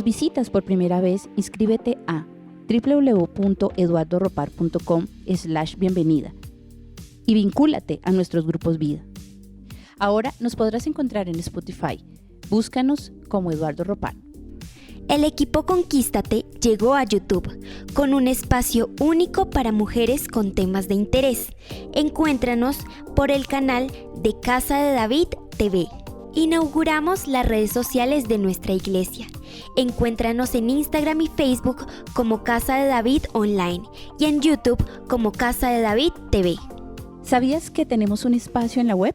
nos visitas por primera vez, inscríbete a www.eduardoropar.com/bienvenida y vincúlate a nuestros grupos vida. Ahora nos podrás encontrar en Spotify. Búscanos como Eduardo Ropar. El equipo Conquístate llegó a YouTube con un espacio único para mujeres con temas de interés. Encuéntranos por el canal de Casa de David TV. Inauguramos las redes sociales de nuestra iglesia. Encuéntranos en Instagram y Facebook como Casa de David Online y en YouTube como Casa de David TV. ¿Sabías que tenemos un espacio en la web?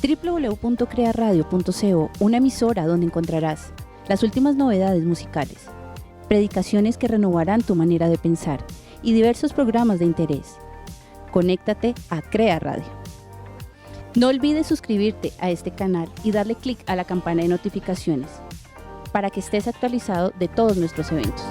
www.crearadio.co, una emisora donde encontrarás las últimas novedades musicales, predicaciones que renovarán tu manera de pensar y diversos programas de interés. Conéctate a Crea Radio. No olvides suscribirte a este canal y darle clic a la campana de notificaciones para que estés actualizado de todos nuestros eventos.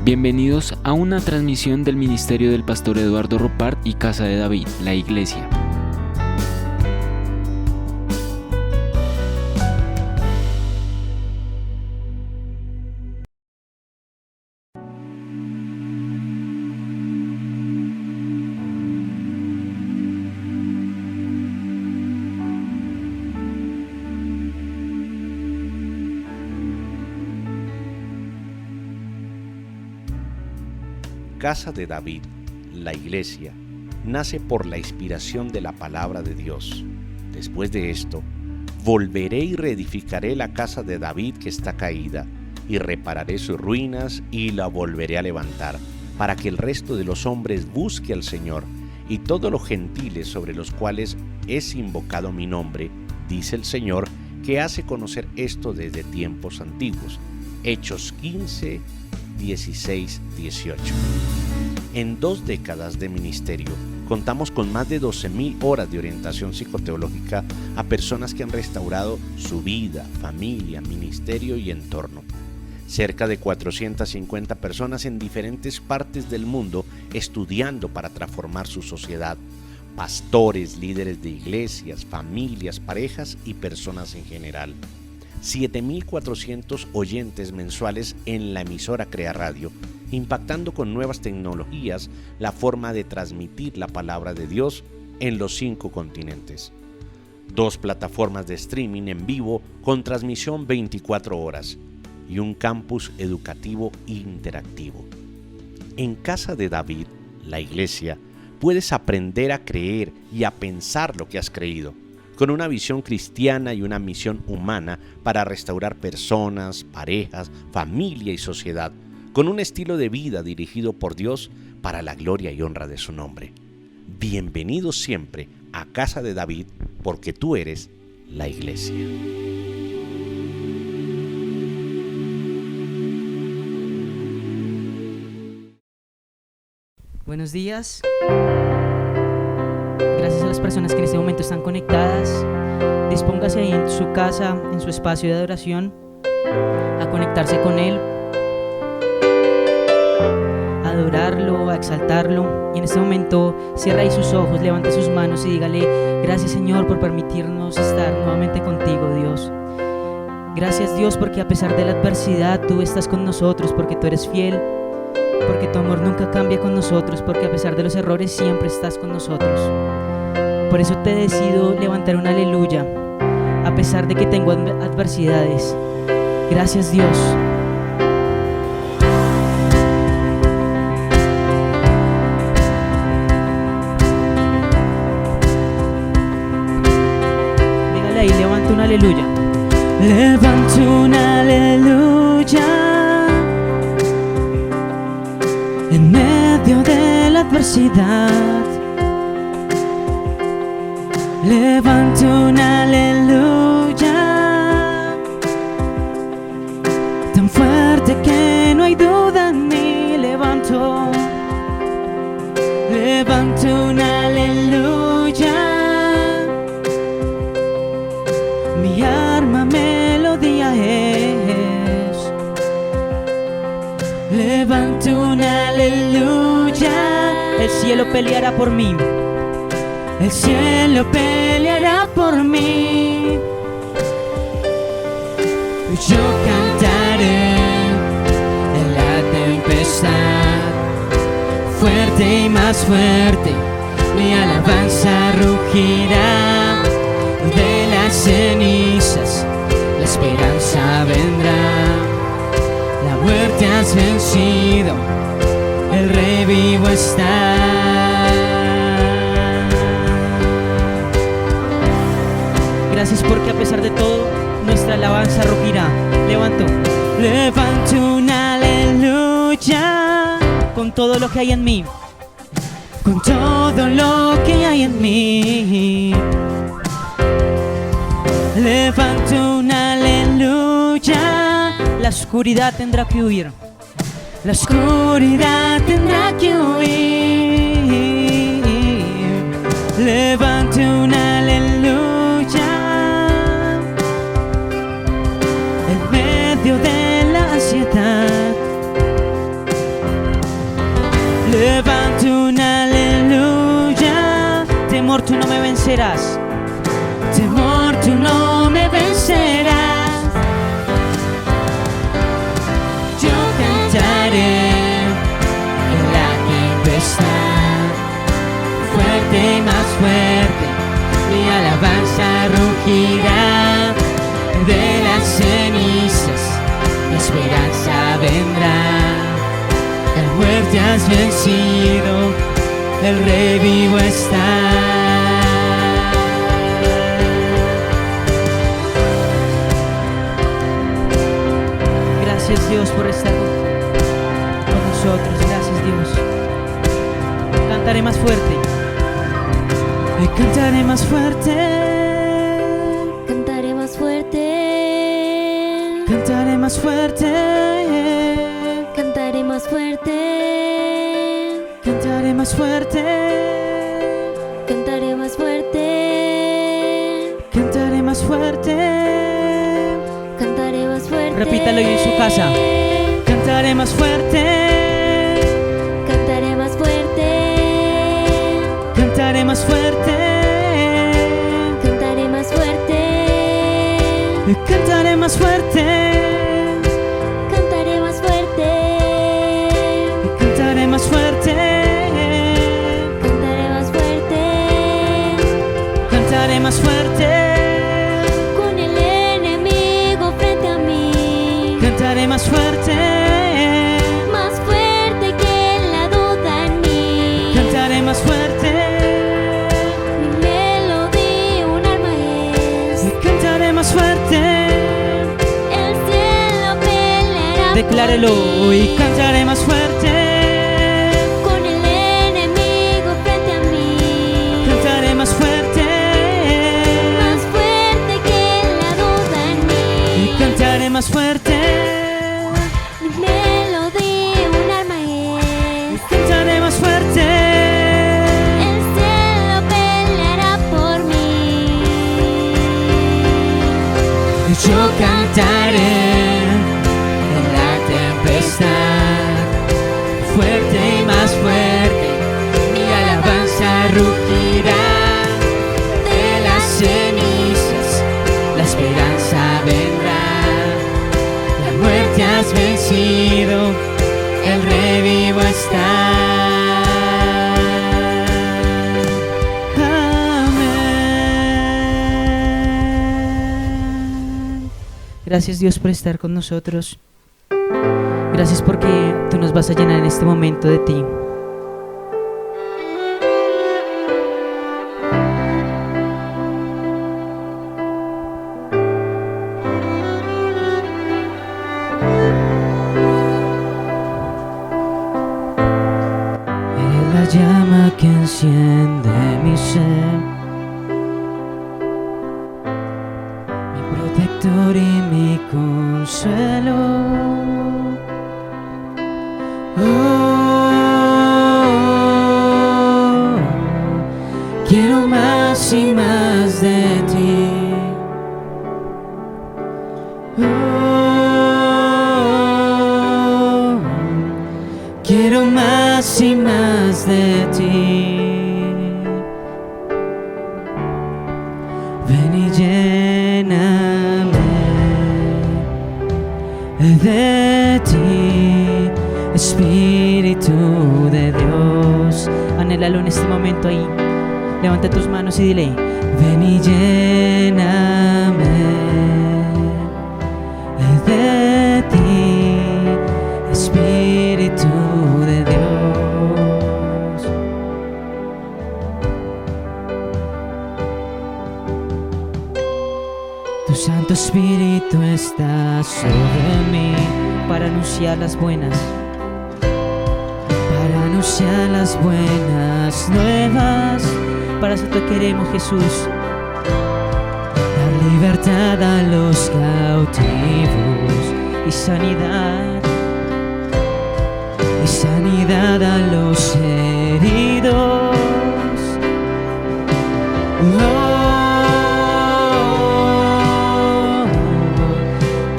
Bienvenidos a una transmisión del Ministerio del Pastor Eduardo Ropar y Casa de David, la Iglesia. Casa de David, la Iglesia, nace por la inspiración de la palabra de Dios. Después de esto, volveré y reedificaré la casa de David que está caída, y repararé sus ruinas y la volveré a levantar, para que el resto de los hombres busque al Señor, y todos los gentiles sobre los cuales es invocado mi nombre, dice el Señor, que hace conocer esto desde tiempos antiguos. Hechos 15, 16, 18. En 2 décadas de ministerio, contamos con más de 12,000 horas de orientación psicoteológica a personas que han restaurado su vida, familia, ministerio y entorno. Cerca de 450 personas en diferentes partes del mundo estudiando para transformar su sociedad. Pastores, líderes de iglesias, familias, parejas y personas en general. 7,400 oyentes mensuales en la emisora Crea Radio, impactando con nuevas tecnologías la forma de transmitir la palabra de Dios en los 5 continentes. 2 plataformas de streaming en vivo con transmisión 24 horas y un campus educativo interactivo. En Casa de David, la Iglesia, puedes aprender a creer y a pensar lo que has creído, con una visión cristiana y una misión humana para restaurar personas, parejas, familia y sociedad, con un estilo de vida dirigido por Dios para la gloria y honra de su nombre. Bienvenidos siempre a Casa de David, porque tú eres la Iglesia. Buenos días. Gracias a las personas que en este momento están conectadas. Dispóngase ahí en su casa, en su espacio de adoración, a conectarse con Él, a adorarlo, a exaltarlo. Y en este momento cierra ahí sus ojos, levante sus manos y dígale: gracias, Señor, por permitirnos estar nuevamente contigo, Dios. Gracias, Dios, porque a pesar de la adversidad tú estás con nosotros, porque tú eres fiel, porque tu amor nunca cambia con nosotros, porque a pesar de los errores siempre estás con nosotros. Por eso te decido levantar un aleluya, a pesar de que tengo adversidades. Gracias, Dios. Levanto un aleluya en medio de la adversidad. Levanto un aleluya tan fuerte que no hay duda en mí. Levanto un aleluya, mi arma melodía es. Levanto un aleluya, el cielo peleará por mí. El cielo peleará por mí. Yo cantaré en la tempestad, fuerte y más fuerte, mi alabanza rugirá. De las cenizas la esperanza vendrá. La muerte has vencido, el Rey vivo está. Gracias porque a pesar de todo nuestra alabanza rugirá. Levanto un aleluya con todo lo que hay en mí, con todo lo que hay en mí. Levanto un aleluya, la oscuridad tendrá que huir. La oscuridad tendrá que huir. Levanto un aleluya en medio de la ansiedad. Levanto un aleluya, temor tú no me vencerás. Temor tú no me vencerás. Yo cantaré en la tempestad, fuerte y más fuerte, mi alabanza rugirá. De las cenizas la esperanza vendrá. La muerte has vencido, el Rey vivo está. Gracias Dios por estar con nosotros. Gracias Dios. Cantaré más fuerte. Cantaré más fuerte. Cantaré más fuerte. Cantaré más fuerte. Cantaré más fuerte. Cantaré más fuerte. Cantaré más fuerte. Cantaré más fuerte. Cantaré más fuerte. Repítalo ahí en su casa. Cantaré más fuerte. Cantaré más fuerte. Cantaré más fuerte. Cantaré más fuerte. Cantaré más fuerte. Cantaré más fuerte. Cantaré más fuerte. Cantaré más fuerte. Cantaré más fuerte. Con el enemigo frente a mí. Cantaré más fuerte. Más fuerte que la duda en mí. Cantaré más fuerte. Mi melodía un arma es. Cantaré más fuerte. El cielo peleará Declárelo por mí. y cantaré más fuerte. Con el enemigo frente a mí. Cantaré más fuerte. Más fuerte que la duda en mí. Cantaré más fuerte. Mi melodía un arma es. Cantaré más fuerte. El cielo peleará por mí. Yo cantaré en la tempestad, fuerte y más fuerte, mi alabanza rugirá. De las cenizas la esperanza vendrá. La muerte has vencido, el Rey vivo está. Amén. Gracias Dios por estar con nosotros. Gracias porque tú nos vas a llenar en este momento de ti. llama que enciende mi ser, mi protector y mi consuelo. Quiero más y más de ti. Quiero más y más de ti. Ven y lléname de ti, Espíritu de Dios. Anhélalo en este momento ahí. Levanta tus manos y dile: ven y lléname de ti, Espíritu de Dios. Tu Santo Espíritu está sobre mí para anunciar las buenas nuevas. Para eso te queremos, Jesús. Dar libertad a los cautivos y sanidad a los heridos.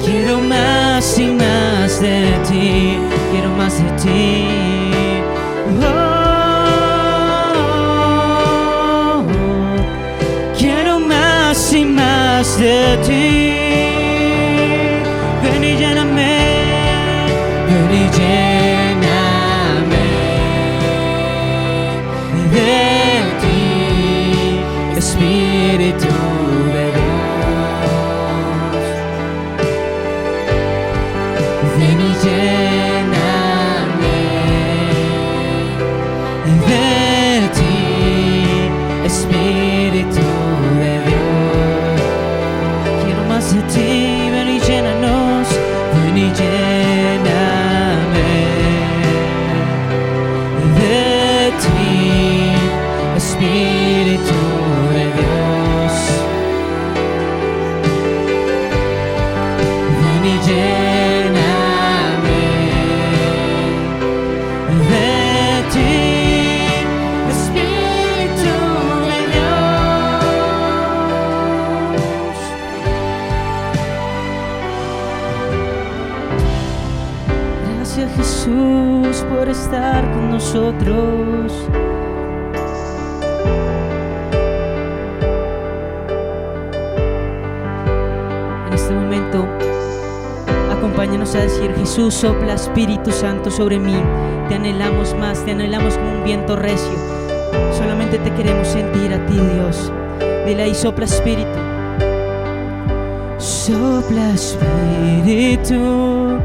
Quiero más y más de ti, quiero más de ti. Quiero más y más de ti. Ven y lléname, ven y lléname de ti, Espíritu de Dios. Ven y lléname de ti, Espíritu de Dios. Quiero más de ti, ven y llénanos, ven y lléname de ti, Espíritu de Dios. Ven y lléname de ti, Espíritu de Dios. Gracias, Jesús, por estar con nosotros. En este momento, acompáñanos a decir: Jesús, sopla Espíritu Santo sobre mí. Te anhelamos más, te anhelamos como un viento recio. Solamente te queremos sentir a ti, Dios. Dile ahí: sopla Espíritu. Sopla Espíritu,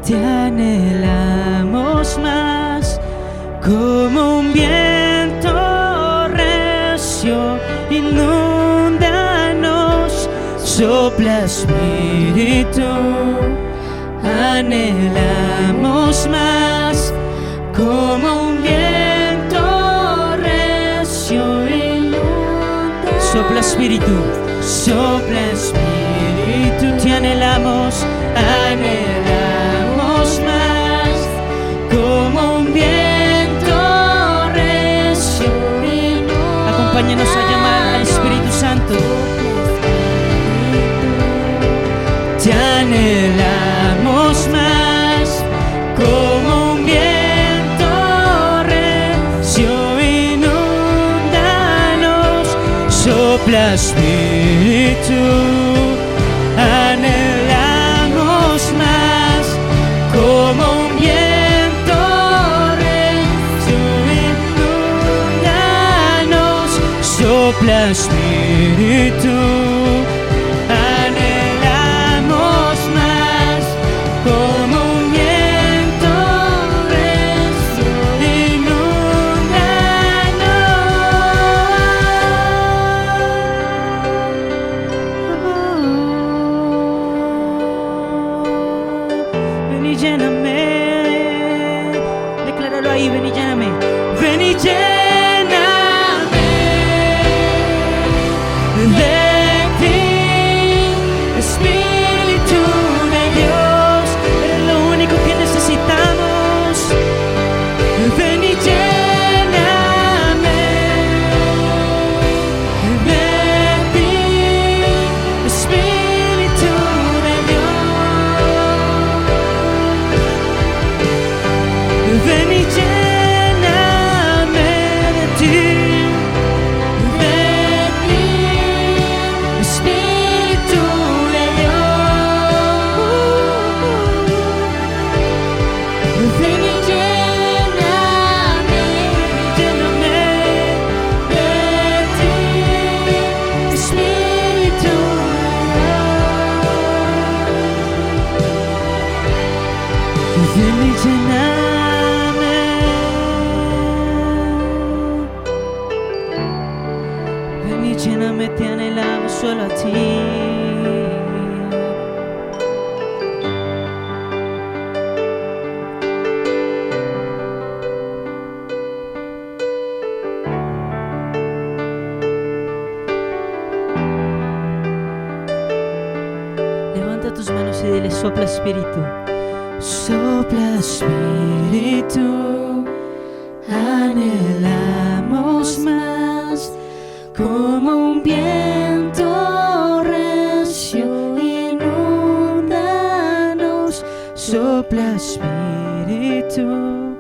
te anhelamos más, como un viento recio, inúndanos. Sopla Espíritu, anhelamos más, como un viento recio, inúndanos. Sopla Espíritu, sopla Espíritu, te anhelamos, anhelamos más, como un viento recio. Acompáñanos a llamar al Espíritu Santo. Te anhelamos más, como un viento recio, inúndanos. Sopla Espíritu, anhelamos más, como un viento recio, inúndanos. Sopla Espíritu, anhelamos más, como un viento recio, inúndanos. Ven y lléname, decláralo ahí: ven y lléname, ven y lléname de ti, Espíritu de Dios, eres lo único que necesitamos. Ven y lléname de ti, Espíritu de Dios. Ven y lléname de ti, Espíritu de Dios. Ven y lléname de ti, Espíritu de Dios. Ven y lléname. Ven y lléname, te anhelamos solo a ti. Levanta tus manos y dile: sopla Espíritu. Sopla Espíritu, anhelamos más, como un viento recio, inúndanos. Sopla Espíritu,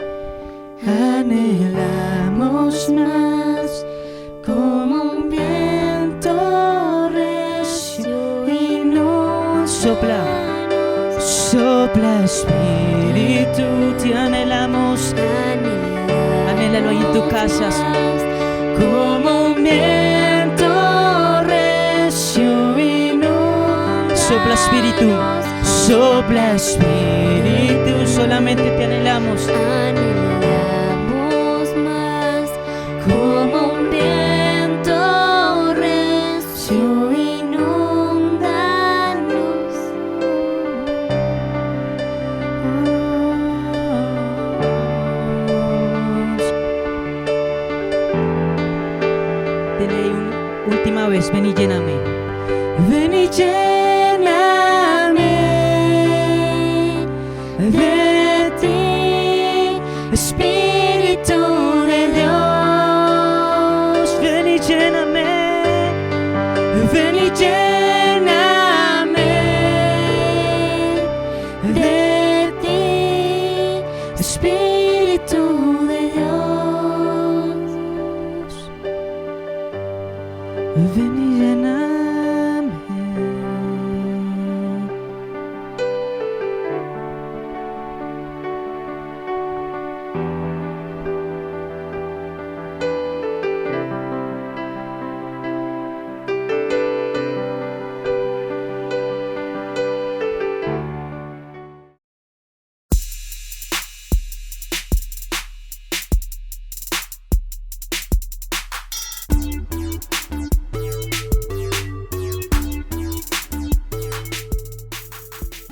anhelamos más, como un viento recio, inúndanos. Sopla Espíritu, te anhelamos. Anhélalo ahí en tu casa, como un viento recio y no. Sopla Espíritu, sopla Espíritu, solamente te anhelamos. Anhelamos más, como un viento recio y inúndanos. Dile ahí una última vez: ven y lléname. Ven y lléname de ti, Espíritu de Dios. Ven y lléname, ven y lléname de ti, Espíritu de Dios. Ven y lléname.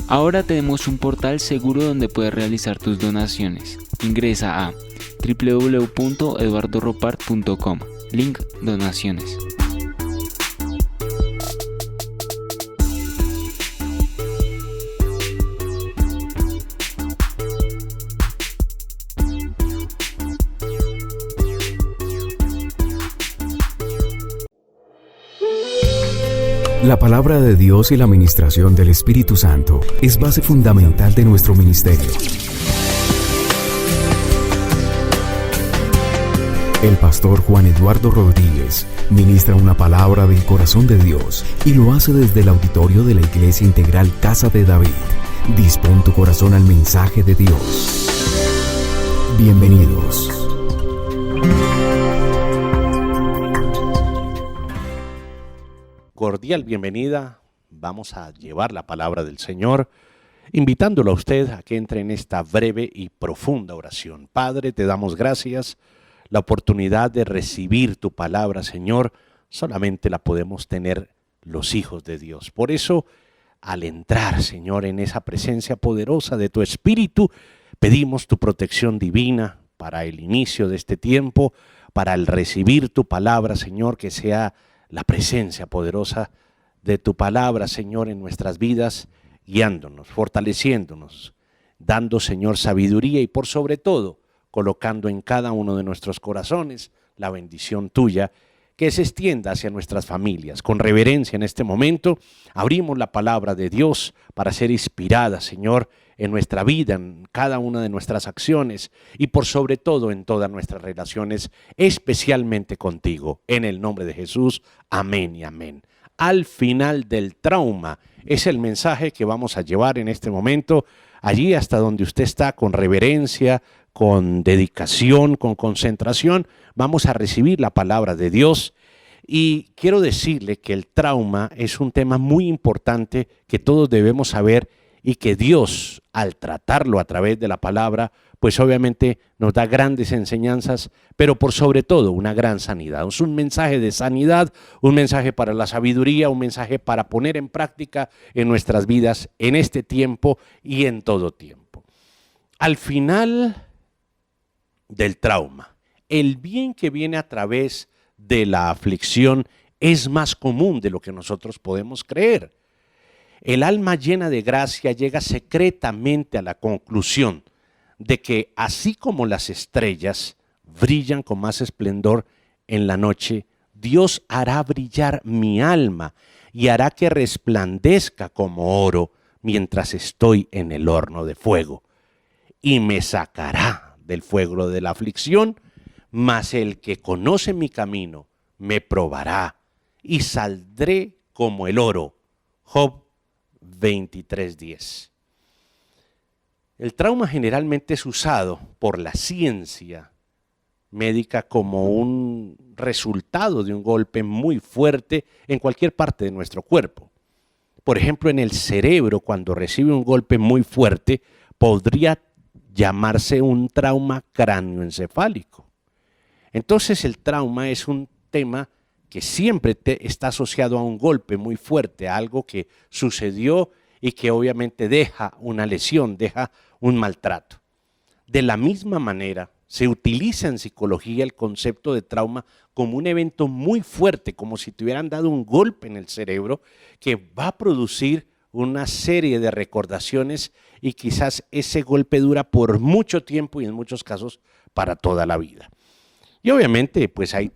Ahora tenemos un portal seguro donde puedes realizar tus donaciones. Ingresa a www.eduardoropart.com. Link donaciones. La palabra de Dios y la ministración del Espíritu Santo es base fundamental de nuestro ministerio. El pastor Juan Eduardo Rodríguez ministra una palabra del corazón de Dios y lo hace desde el auditorio de la Iglesia Integral Casa de David. Dispón tu corazón al mensaje de Dios. Bienvenidos. Cordial bienvenida. Vamos a llevar la palabra del Señor, invitándolo a usted a que entre en esta breve y profunda oración. Padre, te damos gracias. La oportunidad de recibir tu palabra, Señor, solamente la podemos tener los hijos de Dios. Por eso, al entrar, Señor, en esa presencia poderosa de tu Espíritu, pedimos tu protección divina, para el inicio de este tiempo, para el recibir tu palabra, Señor, que sea la presencia poderosa de tu palabra, Señor, en nuestras vidas, guiándonos, fortaleciéndonos, dando, Señor, sabiduría y por sobre todo, colocando en cada uno de nuestros corazones la bendición tuya, que se extienda hacia nuestras familias. Con reverencia en este momento, abrimos la palabra de Dios para ser inspirada, Señor, en nuestra vida, en cada una de nuestras acciones y por sobre todo en todas nuestras relaciones, especialmente contigo. En el nombre de Jesús, amén y amén. Al final del trauma es el mensaje que vamos a llevar en este momento, allí hasta donde usted está, con reverencia, con dedicación, con concentración, vamos a recibir la palabra de Dios. Y quiero decirle que el trauma es un tema muy importante que todos debemos saber y que Dios, al tratarlo a través de la palabra, pues obviamente nos da grandes enseñanzas, pero por sobre todo una gran sanidad. Es un mensaje de sanidad, un mensaje para la sabiduría, un mensaje para poner en práctica en nuestras vidas en este tiempo y en todo tiempo. Al final del trauma, el bien que viene a través de la aflicción es más común de lo que nosotros podemos creer. El alma llena de gracia llega secretamente a la conclusión de que así como las estrellas brillan con más esplendor en la noche, Dios hará brillar mi alma y hará que resplandezca como oro mientras estoy en el horno de fuego. Y me sacará del fuego de la aflicción, mas el que conoce mi camino me probará y saldré como el oro. Job 23:10. El trauma generalmente es usado por la ciencia médica como un resultado de un golpe muy fuerte en cualquier parte de nuestro cuerpo. Por ejemplo, en el cerebro, cuando recibe un golpe muy fuerte, podría llamarse un trauma cráneoencefálico. Entonces el trauma es un tema que siempre está asociado a un golpe muy fuerte, a algo que sucedió y que obviamente deja una lesión, deja un maltrato. De la misma manera, se utiliza en psicología el concepto de trauma como un evento muy fuerte, como si te hubieran dado un golpe en el cerebro que va a producir una serie de recordaciones y quizás ese golpe dura por mucho tiempo y en muchos casos para toda la vida. Y obviamente pues hay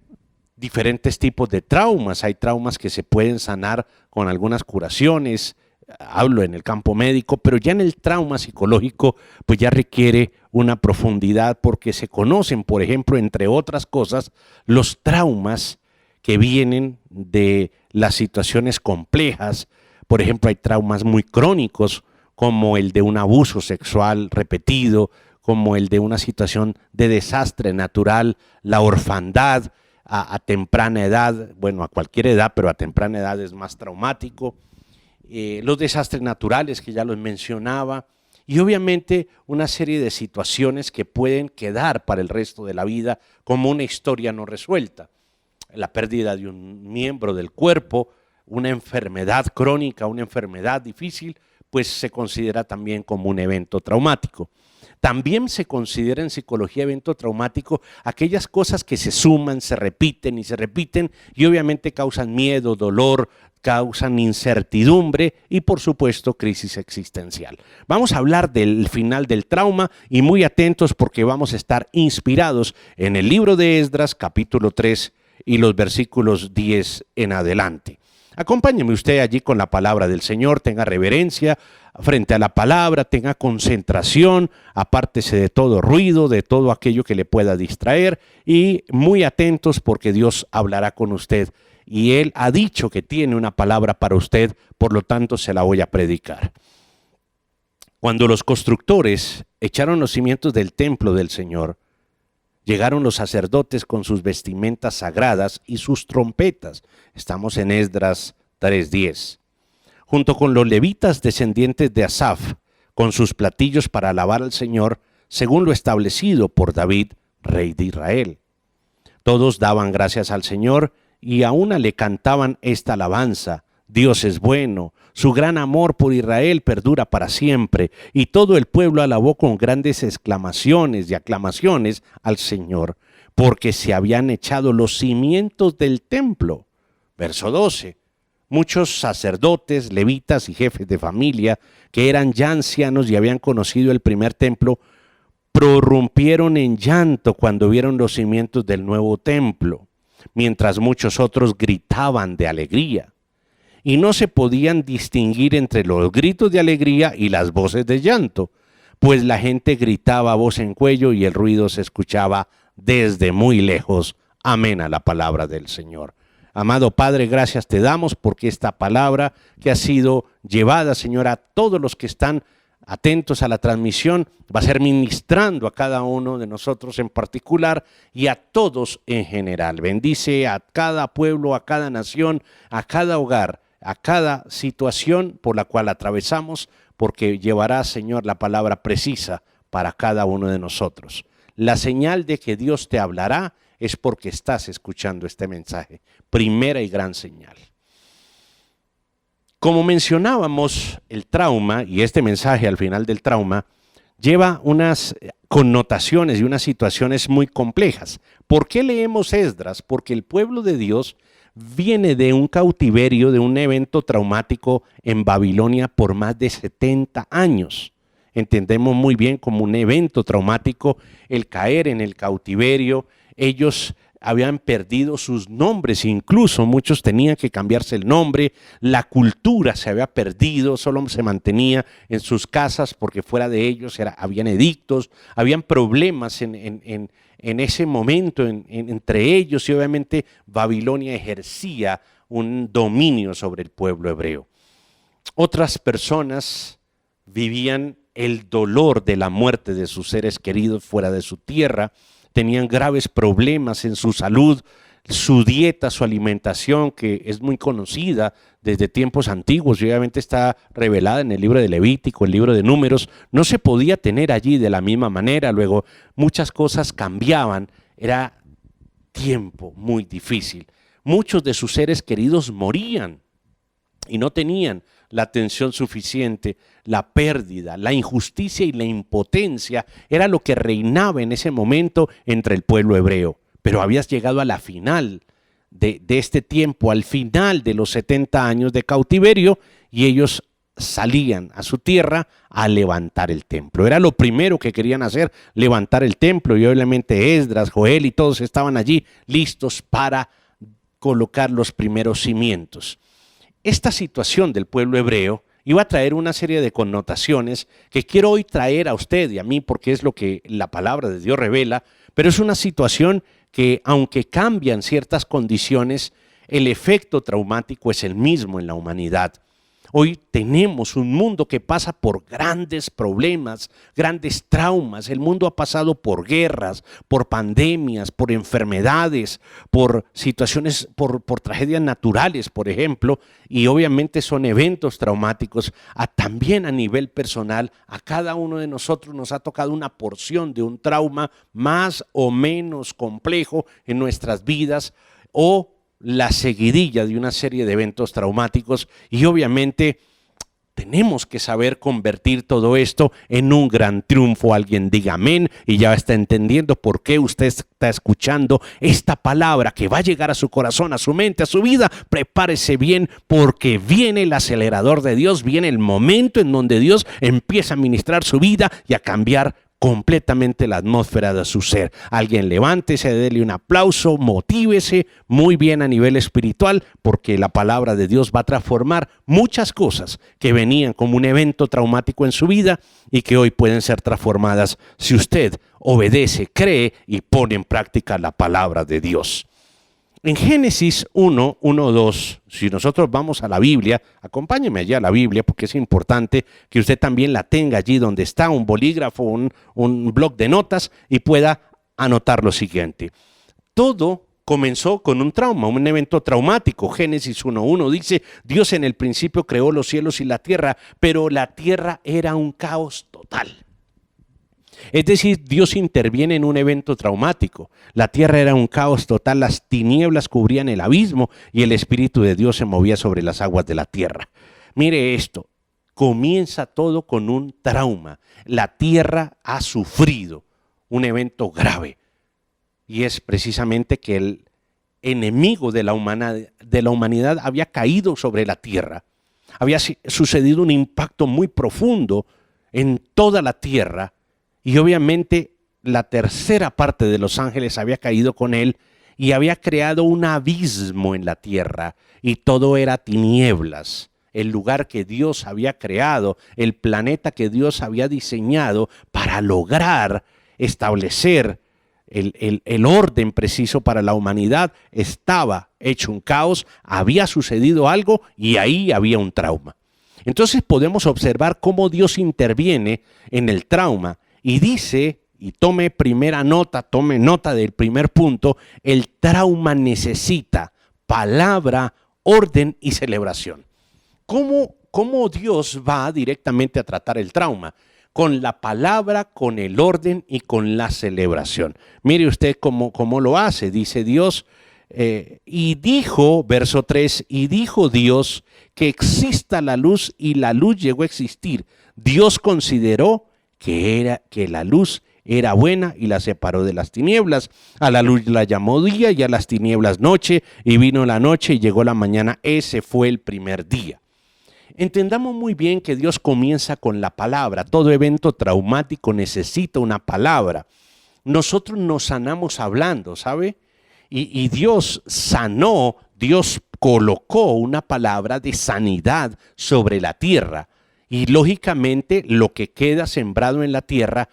diferentes tipos de traumas, hay traumas que se pueden sanar con algunas curaciones, hablo en el campo médico, pero ya en el trauma psicológico pues ya requiere una profundidad porque se conocen, por ejemplo, entre otras cosas, los traumas que vienen de las situaciones complejas. Por ejemplo, hay traumas muy crónicos como el de un abuso sexual repetido, como el de una situación de desastre natural, la orfandad a temprana edad, bueno, a cualquier edad, pero a temprana edad es más traumático, los desastres naturales que ya los mencionaba, y obviamente una serie de situaciones que pueden quedar para el resto de la vida como una historia no resuelta. La pérdida de un miembro del cuerpo, una enfermedad crónica, una enfermedad difícil, pues se considera también como un evento traumático. También se considera en psicología evento traumático aquellas cosas que se suman, se repiten y obviamente causan miedo, dolor, causan incertidumbre y por supuesto crisis existencial. Vamos a hablar del final del trauma y muy atentos porque vamos a estar inspirados en el libro de Esdras capítulo 3 y los versículos 10 en adelante. Acompáñeme usted allí con la palabra del Señor, tenga reverencia frente a la palabra, tenga concentración, apártese de todo ruido, de todo aquello que le pueda distraer y muy atentos porque Dios hablará con usted y Él ha dicho que tiene una palabra para usted, por lo tanto se la voy a predicar. Cuando los constructores echaron los cimientos del templo del Señor, llegaron los sacerdotes con sus vestimentas sagradas y sus trompetas. Estamos en Esdras 3:10. Junto con los levitas descendientes de Asaf, con sus platillos para alabar al Señor, según lo establecido por David, rey de Israel. Todos daban gracias al Señor y a una le cantaban esta alabanza Dios es bueno, su gran amor por Israel perdura para siempre, y todo el pueblo alabó con grandes exclamaciones y aclamaciones al Señor, porque se habían echado los cimientos del templo. Verso 12. Muchos sacerdotes, levitas y jefes de familia, que eran ya ancianos y habían conocido el primer templo, prorrumpieron en llanto cuando vieron los cimientos del nuevo templo, mientras muchos otros gritaban de alegría. Y no se podían distinguir entre los gritos de alegría y las voces de llanto, pues la gente gritaba a voz en cuello y el ruido se escuchaba desde muy lejos. Amén a la palabra del Señor. Amado Padre, gracias te damos porque esta palabra que ha sido llevada, Señor, a todos los que están atentos a la transmisión, va a ser ministrando a cada uno de nosotros en particular y a todos en general. Bendice a cada pueblo, a cada nación, a cada hogar, a cada situación por la cual atravesamos, porque llevará, Señor, la palabra precisa para cada uno de nosotros. La señal de que Dios te hablará es porque estás escuchando este mensaje. Primera y gran señal. Como mencionábamos, el trauma, y este mensaje al final del trauma, lleva unas connotaciones y unas situaciones muy complejas. ¿Por qué leemos Esdras? Porque el pueblo de Dios viene de un cautiverio, de un evento traumático en Babilonia por más de 70 años. Entendemos muy bien como un evento traumático el caer en el cautiverio. Ellos habían perdido sus nombres, incluso muchos tenían que cambiarse el nombre, la cultura se había perdido, solo se mantenía en sus casas porque fuera de ellos habían edictos, habían problemas en ese momento entre ellos y obviamente Babilonia ejercía un dominio sobre el pueblo hebreo. Otras personas vivían el dolor de la muerte de sus seres queridos fuera de su tierra, tenían graves problemas en su salud, su dieta, su alimentación, que es muy conocida desde tiempos antiguos y obviamente está revelada en el libro de Levítico, el libro de Números, no se podía tener allí de la misma manera. Luego muchas cosas cambiaban, era tiempo muy difícil. Muchos de sus seres queridos morían y no tenían la atención suficiente, la pérdida, la injusticia y la impotencia era lo que reinaba en ese momento entre el pueblo hebreo. Pero habías llegado a la final de este tiempo, al final de los 70 años de cautiverio, y ellos salían a su tierra a levantar el templo. Era lo primero que querían hacer, levantar el templo, y obviamente Esdras, Joel y todos estaban allí listos para colocar los primeros cimientos. Esta situación del pueblo hebreo iba a traer una serie de connotaciones que quiero hoy traer a usted y a mí porque es lo que la palabra de Dios revela, pero es una situación que aunque cambian ciertas condiciones, el efecto traumático es el mismo en la humanidad. Hoy tenemos un mundo que pasa por grandes problemas, grandes traumas. El mundo ha pasado por guerras, por pandemias, por enfermedades, por situaciones, por tragedias naturales, por ejemplo, y obviamente son eventos traumáticos. También a nivel personal, a cada uno de nosotros nos ha tocado una porción de un trauma más o menos complejo en nuestras vidas o la seguidilla de una serie de eventos traumáticos y obviamente tenemos que saber convertir todo esto en un gran triunfo. Alguien diga amén y ya está entendiendo por qué usted está escuchando esta palabra que va a llegar a su corazón, a su mente, a su vida. Prepárese bien porque viene el acelerador de Dios, viene el momento en donde Dios empieza a ministrar su vida y a cambiar completamente la atmósfera de su ser. Alguien levántese, déle un aplauso, motívese muy bien a nivel espiritual, porque la palabra de Dios va a transformar muchas cosas que venían como un evento traumático en su vida y que hoy pueden ser transformadas si usted obedece, cree y pone en práctica la palabra de Dios. En Génesis 1:2, si nosotros vamos a la Biblia, acompáñeme allá a la Biblia porque es importante que usted también la tenga allí donde está, un bolígrafo, un bloc de notas y pueda anotar lo siguiente. Todo comenzó con un trauma, un evento traumático. Génesis 1:1 dice, Dios en el principio creó los cielos y la tierra, pero la tierra era un caos total. Es decir, Dios interviene en un evento traumático. La tierra era un caos total, las tinieblas cubrían el abismo y el Espíritu de Dios se movía sobre las aguas de la tierra. Mire esto, comienza todo con un trauma. La tierra ha sufrido un evento grave y es precisamente que el enemigo de la humanidad había caído sobre la tierra. Había sucedido un impacto muy profundo en toda la tierra y obviamente la tercera parte de los ángeles había caído con él y había creado un abismo en la tierra y todo era tinieblas. El lugar que Dios había creado, el planeta que Dios había diseñado para lograr establecer el orden preciso para la humanidad, estaba hecho un caos, había sucedido algo y ahí había un trauma. Entonces podemos observar cómo Dios interviene en el trauma y dice, y tome nota del primer punto, el trauma necesita palabra, orden y celebración. ¿Cómo Dios va directamente a tratar el trauma? Con la palabra, con el orden y con la celebración. Mire usted cómo lo hace, dice Dios, y dijo, verso 3, y dijo Dios que exista la luz y la luz llegó a existir. Dios consideró que la luz era buena y la separó de las tinieblas. A la luz la llamó día y a las tinieblas noche, y vino la noche y llegó la mañana. Ese fue el primer día. Entendamos muy bien que Dios comienza con la palabra. Todo evento traumático necesita una palabra. Nosotros nos sanamos hablando, ¿sabe? Y Dios sanó, Dios colocó una palabra de sanidad sobre la tierra. Y lógicamente lo que queda sembrado en la tierra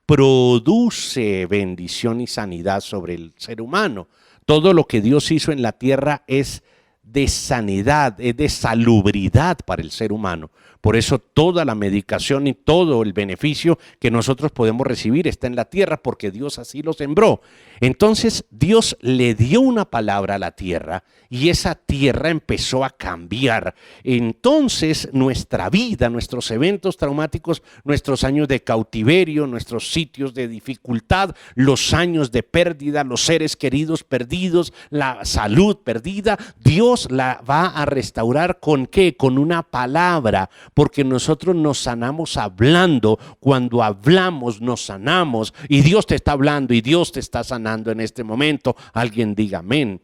produce bendición y sanidad sobre el ser humano. Todo lo que Dios hizo en la tierra es de sanidad, es de salubridad para el ser humano. Por eso toda la medicación y todo el beneficio que nosotros podemos recibir está en la tierra, porque Dios así lo sembró. Entonces Dios le dio una palabra a la tierra y esa tierra empezó a cambiar. Entonces nuestra vida, nuestros eventos traumáticos, nuestros años de cautiverio, nuestros sitios de dificultad, los años de pérdida, los seres queridos perdidos, la salud perdida, Dios la va a restaurar ¿con qué? Con una palabra, porque nosotros nos sanamos hablando. Cuando hablamos nos sanamos y Dios te está hablando y Dios te está sanando en este momento. Alguien diga amén.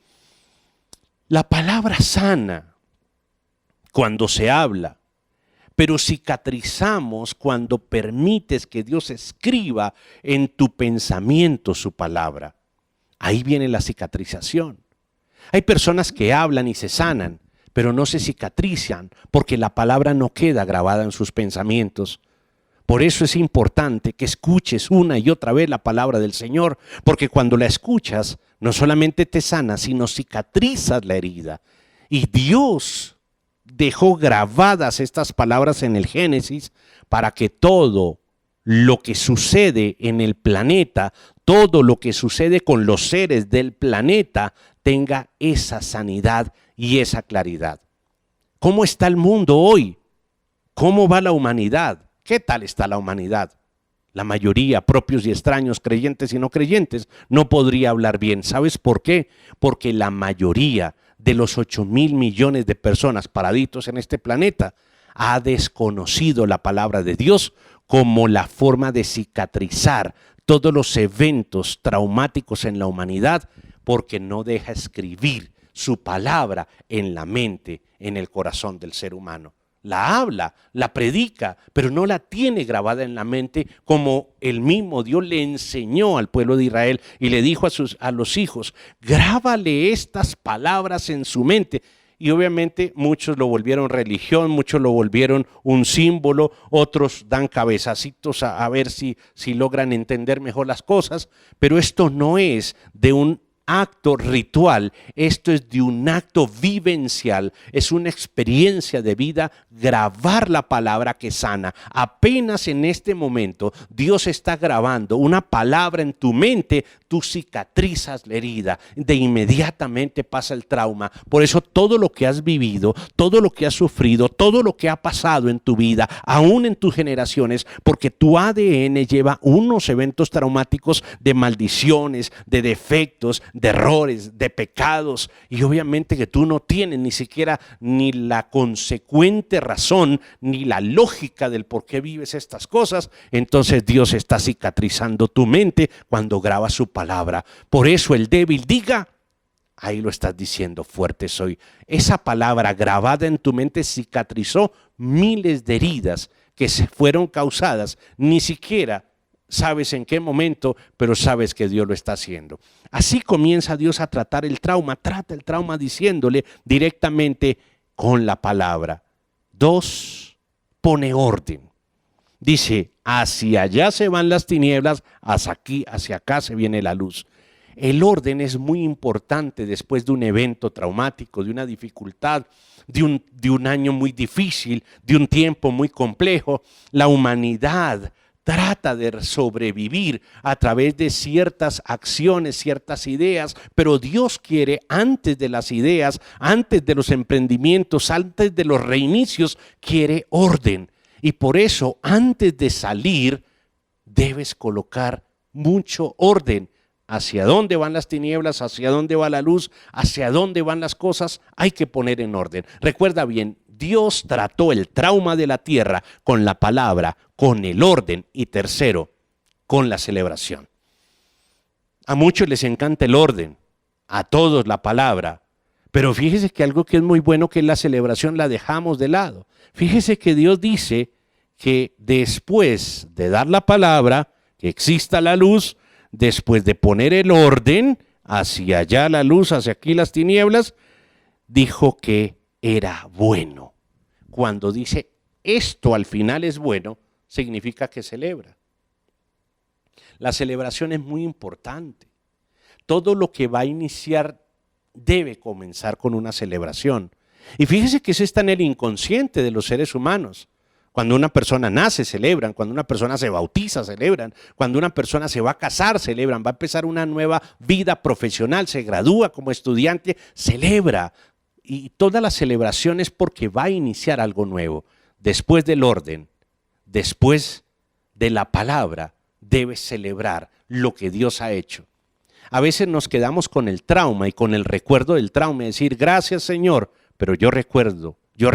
La palabra sana cuando se habla, pero cicatrizamos cuando permites que Dios escriba en tu pensamiento su palabra. Ahí viene la cicatrización. Hay personas que hablan y se sanan, pero no se cicatrizan porque la palabra no queda grabada en sus pensamientos. Por eso es importante que escuches una y otra vez la palabra del Señor, porque cuando la escuchas no solamente te sana, sino cicatrizas la herida. Y Dios dejó grabadas estas palabras en el Génesis para que todo lo que sucede en el planeta, todo lo que sucede con los seres del planeta tenga esa sanidad y esa claridad. ¿Cómo está el mundo hoy? ¿Cómo va la humanidad? ¿Qué tal está la humanidad? La mayoría, propios y extraños, creyentes y no creyentes, no podría hablar bien. ¿Sabes por qué? Porque la mayoría de los 8,000 millones de personas paraditos en este planeta ha desconocido la palabra de Dios como la forma de cicatrizar todos los eventos traumáticos en la humanidad, porque no deja escribir su palabra en la mente, en el corazón del ser humano. La habla, la predica, pero no la tiene grabada en la mente como el mismo Dios le enseñó al pueblo de Israel y le dijo a los hijos, grábale estas palabras en su mente. Y obviamente muchos lo volvieron religión, muchos lo volvieron un símbolo, otros dan cabezacitos a ver si logran entender mejor las cosas, pero esto no es de un acto ritual, esto es de un acto vivencial, es una experiencia de vida, grabar la palabra que sana. Apenas en este momento Dios está grabando una palabra en tu mente, tú cicatrizas la herida, de inmediatamente pasa el trauma. Por eso todo lo que has vivido, todo lo que has sufrido, todo lo que ha pasado en tu vida, aún en tus generaciones, porque tu ADN lleva unos eventos traumáticos de maldiciones, de defectos, de errores, de pecados, y obviamente que tú no tienes ni siquiera ni la consecuente razón, ni la lógica del por qué vives estas cosas. Entonces Dios está cicatrizando tu mente cuando graba su palabra. Por eso el débil diga, ahí lo estás diciendo, fuerte soy. Esa palabra grabada en tu mente cicatrizó miles de heridas que se fueron causadas, ni siquiera sabes en qué momento, pero sabes que Dios lo está haciendo. Así comienza Dios a tratar el trauma. Trata el trauma diciéndole directamente con la palabra. 2, pone orden. Dice, hacia allá se van las tinieblas, hacia acá se viene la luz. El orden es muy importante después de un evento traumático, de una dificultad, de un año muy difícil, de un tiempo muy complejo. La humanidad trata de sobrevivir a través de ciertas acciones, ciertas ideas, pero Dios quiere, antes de las ideas, antes de los emprendimientos, antes de los reinicios, quiere orden. Y por eso, antes de salir, debes colocar mucho orden. Hacia dónde van las tinieblas, hacia dónde va la luz, hacia dónde van las cosas, hay que poner en orden. Recuerda bien, Dios trató el trauma de la tierra con la palabra, con el orden y tercero, con la celebración. A muchos les encanta el orden, a todos la palabra, pero fíjese que algo que es muy bueno, que es la celebración, la dejamos de lado. Fíjese que Dios dice que después de dar la palabra, que exista la luz, después de poner el orden, hacia allá la luz, hacia aquí las tinieblas, dijo que era bueno. Cuando dice esto al final es bueno, significa que celebra. La celebración es muy importante. Todo lo que va a iniciar debe comenzar con una celebración. Y fíjese que eso está en el inconsciente de los seres humanos. Cuando una persona nace, celebran. Cuando una persona se bautiza, celebran. Cuando una persona se va a casar, celebran. Va a empezar una nueva vida profesional, se gradúa como estudiante, celebra. Y toda la celebración es porque va a iniciar algo nuevo. Después del orden, después de la palabra, debes celebrar lo que Dios ha hecho. A veces nos quedamos con el trauma y con el recuerdo del trauma y decir, gracias Señor, pero yo recuerdo, y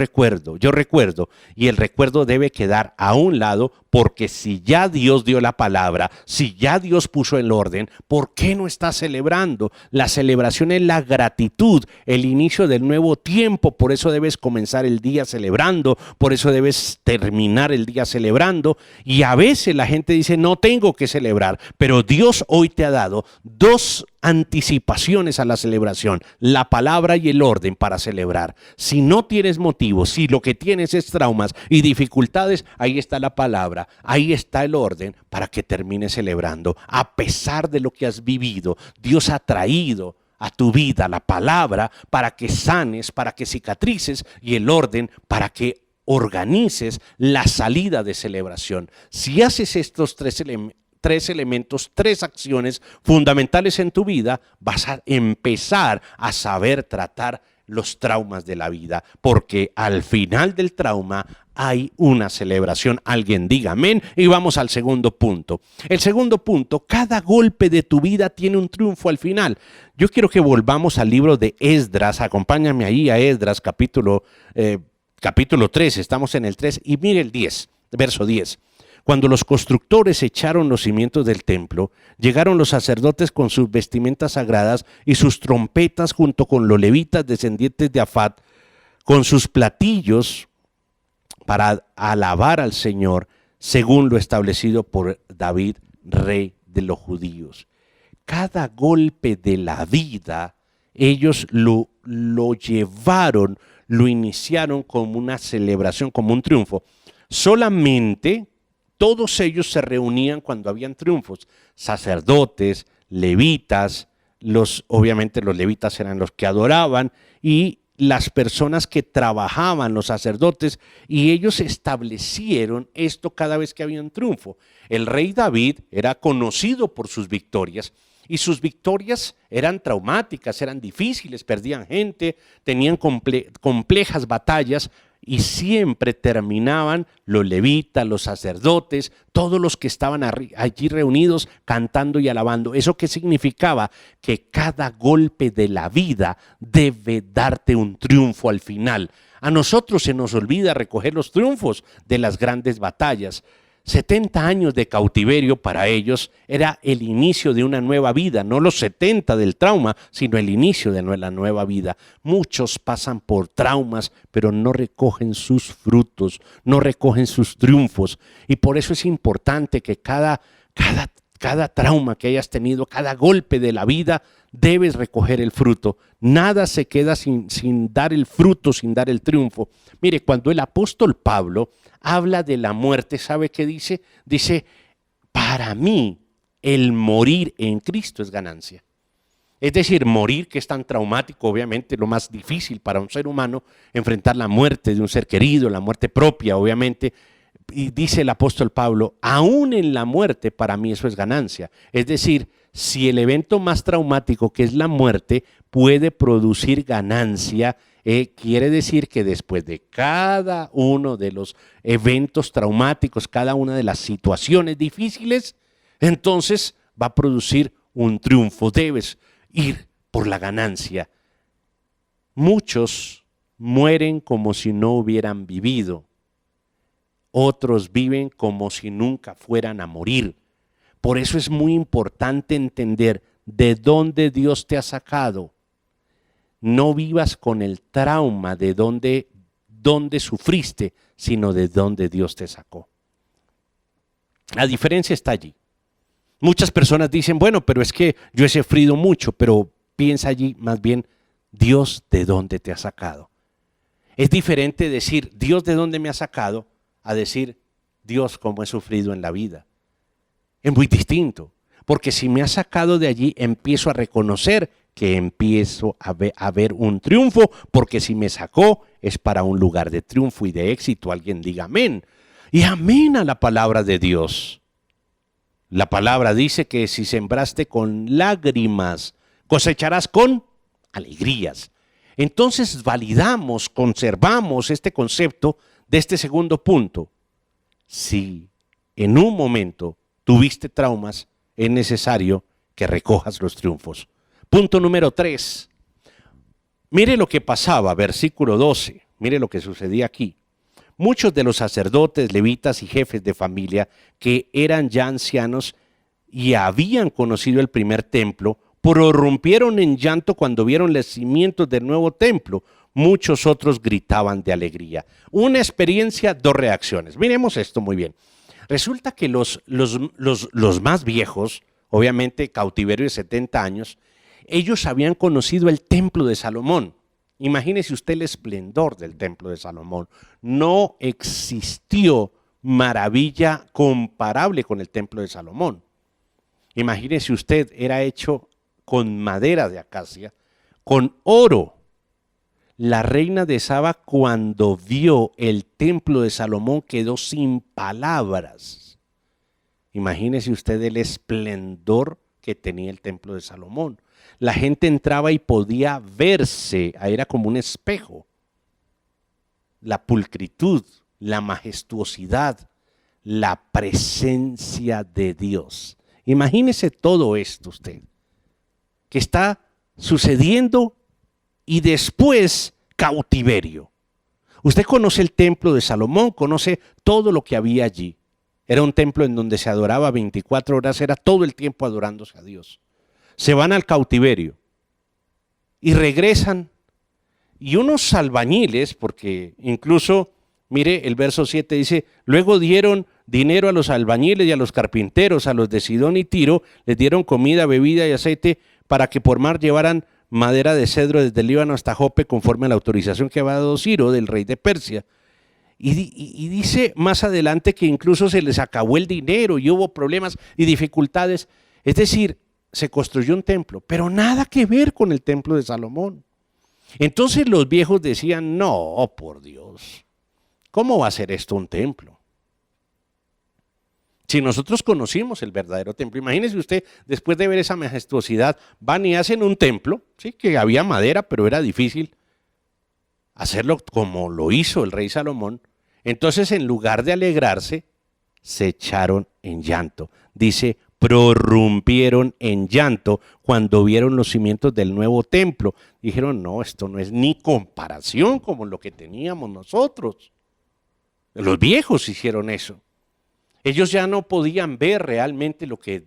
el recuerdo debe quedar a un lado, porque si ya Dios dio la palabra, si ya Dios puso el orden, ¿por qué no estás celebrando? La celebración es la gratitud, el inicio del nuevo tiempo, por eso debes comenzar el día celebrando, por eso debes terminar el día celebrando. Y a veces la gente dice, no tengo que celebrar, pero Dios hoy te ha dado 2 anticipaciones a la celebración, la palabra y el orden para celebrar. Si no tienes motivos, si lo que tienes es traumas y dificultades, ahí está la palabra, ahí está el orden para que termines celebrando. A pesar de lo que has vivido, Dios ha traído a tu vida la palabra para que sanes, para que cicatrices, y el orden para que organices la salida de celebración. Si haces estos 3 elementos, 3 acciones fundamentales en tu vida, vas a empezar a saber tratar los traumas de la vida, porque al final del trauma hay una celebración. Alguien diga amén. Y vamos al segundo punto. El segundo punto, cada golpe de tu vida tiene un triunfo al final. Yo quiero que volvamos al libro de Esdras. Acompáñame ahí a Esdras capítulo 3, estamos en el 3 y mire el 10, verso 10. Cuando los constructores echaron los cimientos del templo, llegaron los sacerdotes con sus vestimentas sagradas y sus trompetas junto con los levitas descendientes de Afat, con sus platillos para alabar al Señor, según lo establecido por David, rey de los judíos. Cada golpe de la vida, ellos lo llevaron, lo iniciaron como una celebración, como un triunfo. Solamente todos ellos se reunían cuando habían triunfos, sacerdotes, levitas, obviamente los levitas eran los que adoraban, y las personas que trabajaban, los sacerdotes, y ellos establecieron esto cada vez que había un triunfo. El rey David era conocido por sus victorias, y sus victorias eran traumáticas, eran difíciles, perdían gente, tenían complejas batallas, y siempre terminaban los levitas, los sacerdotes, todos los que estaban allí reunidos cantando y alabando. ¿Eso qué significaba? Que cada golpe de la vida debe darte un triunfo al final. A nosotros se nos olvida recoger los triunfos de las grandes batallas. 70 años de cautiverio para ellos era el inicio de una nueva vida, no los 70 del trauma, sino el inicio de la nueva vida. Muchos pasan por traumas, pero no recogen sus frutos, no recogen sus triunfos, y por eso es importante que cada trauma que hayas tenido, cada golpe de la vida, debes recoger el fruto. Nada se queda sin dar el fruto, sin dar el triunfo. Mire, cuando el apóstol Pablo habla de la muerte, ¿sabe qué dice? Dice, para mí el morir en Cristo es ganancia. Es decir, morir, que es tan traumático, obviamente lo más difícil para un ser humano, enfrentar la muerte de un ser querido, la muerte propia, obviamente. Y dice el apóstol Pablo, aún en la muerte para mí eso es ganancia. Es decir, si el evento más traumático, que es la muerte, puede producir ganancia, quiere decir que después de cada uno de los eventos traumáticos, cada una de las situaciones difíciles, entonces va a producir un triunfo. Debes ir por la ganancia. Muchos mueren como si no hubieran vivido. Otros viven como si nunca fueran a morir. Por eso es muy importante entender de dónde Dios te ha sacado. No vivas con el trauma de dónde sufriste, sino de dónde Dios te sacó. La diferencia está allí. Muchas personas dicen, bueno, pero es que yo he sufrido mucho, pero piensa allí más bien, Dios de dónde te ha sacado. Es diferente decir, Dios de dónde me ha sacado, a decir, Dios cómo he sufrido en la vida. Es muy distinto, porque si me ha sacado de allí, empiezo a reconocer que empiezo a ver un triunfo, porque si me sacó es para un lugar de triunfo y de éxito. Alguien diga amén. Y amén a la palabra de Dios. La palabra dice que si sembraste con lágrimas, cosecharás con alegrías. Entonces validamos, conservamos este concepto de este segundo punto. Si en un momento tuviste traumas, es necesario que recojas los triunfos. Punto número 3. Mire lo que pasaba, versículo 12. Mire lo que sucedía aquí. Muchos de los sacerdotes, levitas y jefes de familia que eran ya ancianos y habían conocido el primer templo, prorrumpieron en llanto cuando vieron los cimientos del nuevo templo. Muchos otros gritaban de alegría. Una experiencia, dos reacciones. Miremos esto muy bien. Resulta que los más viejos, obviamente cautiverio de 70 años, ellos habían conocido el templo de Salomón. Imagínese usted el esplendor del templo de Salomón. No existió maravilla comparable con el templo de Salomón. Imagínese usted, era hecho con madera de acacia, con oro. La reina de Saba, cuando vio el templo de Salomón, quedó sin palabras. Imagínese usted el esplendor que tenía el templo de Salomón. La gente entraba y podía verse, era como un espejo. La pulcritud, la majestuosidad, la presencia de Dios. Imagínese todo esto usted, que está sucediendo y después cautiverio. Usted conoce el templo de Salomón, conoce todo lo que había allí. Era un templo en donde se adoraba 24 horas, era todo el tiempo adorándose a Dios. Se van al cautiverio y regresan, y unos albañiles, porque incluso, mire, el verso 7 dice, luego dieron dinero a los albañiles y a los carpinteros, a los de Sidón y Tiro, les dieron comida, bebida y aceite para que por mar llevaran madera de cedro desde el Líbano hasta Jope, conforme a la autorización que había dado Ciro, del rey de Persia. Y dice más adelante que incluso se les acabó el dinero y hubo problemas y dificultades. Es decir, se construyó un templo, pero nada que ver con el templo de Salomón. Entonces los viejos decían, no, por Dios, ¿cómo va a ser esto un templo? Si nosotros conocimos el verdadero templo, imagínese usted, después de ver esa majestuosidad, van y hacen un templo, sí, que había madera, pero era difícil hacerlo como lo hizo el rey Salomón. Entonces, en lugar de alegrarse, se echaron en llanto. Dice, prorrumpieron en llanto cuando vieron los cimientos del nuevo templo. Dijeron, no, esto no es ni comparación como lo que teníamos nosotros. Los viejos hicieron eso. Ellos ya no podían ver realmente lo que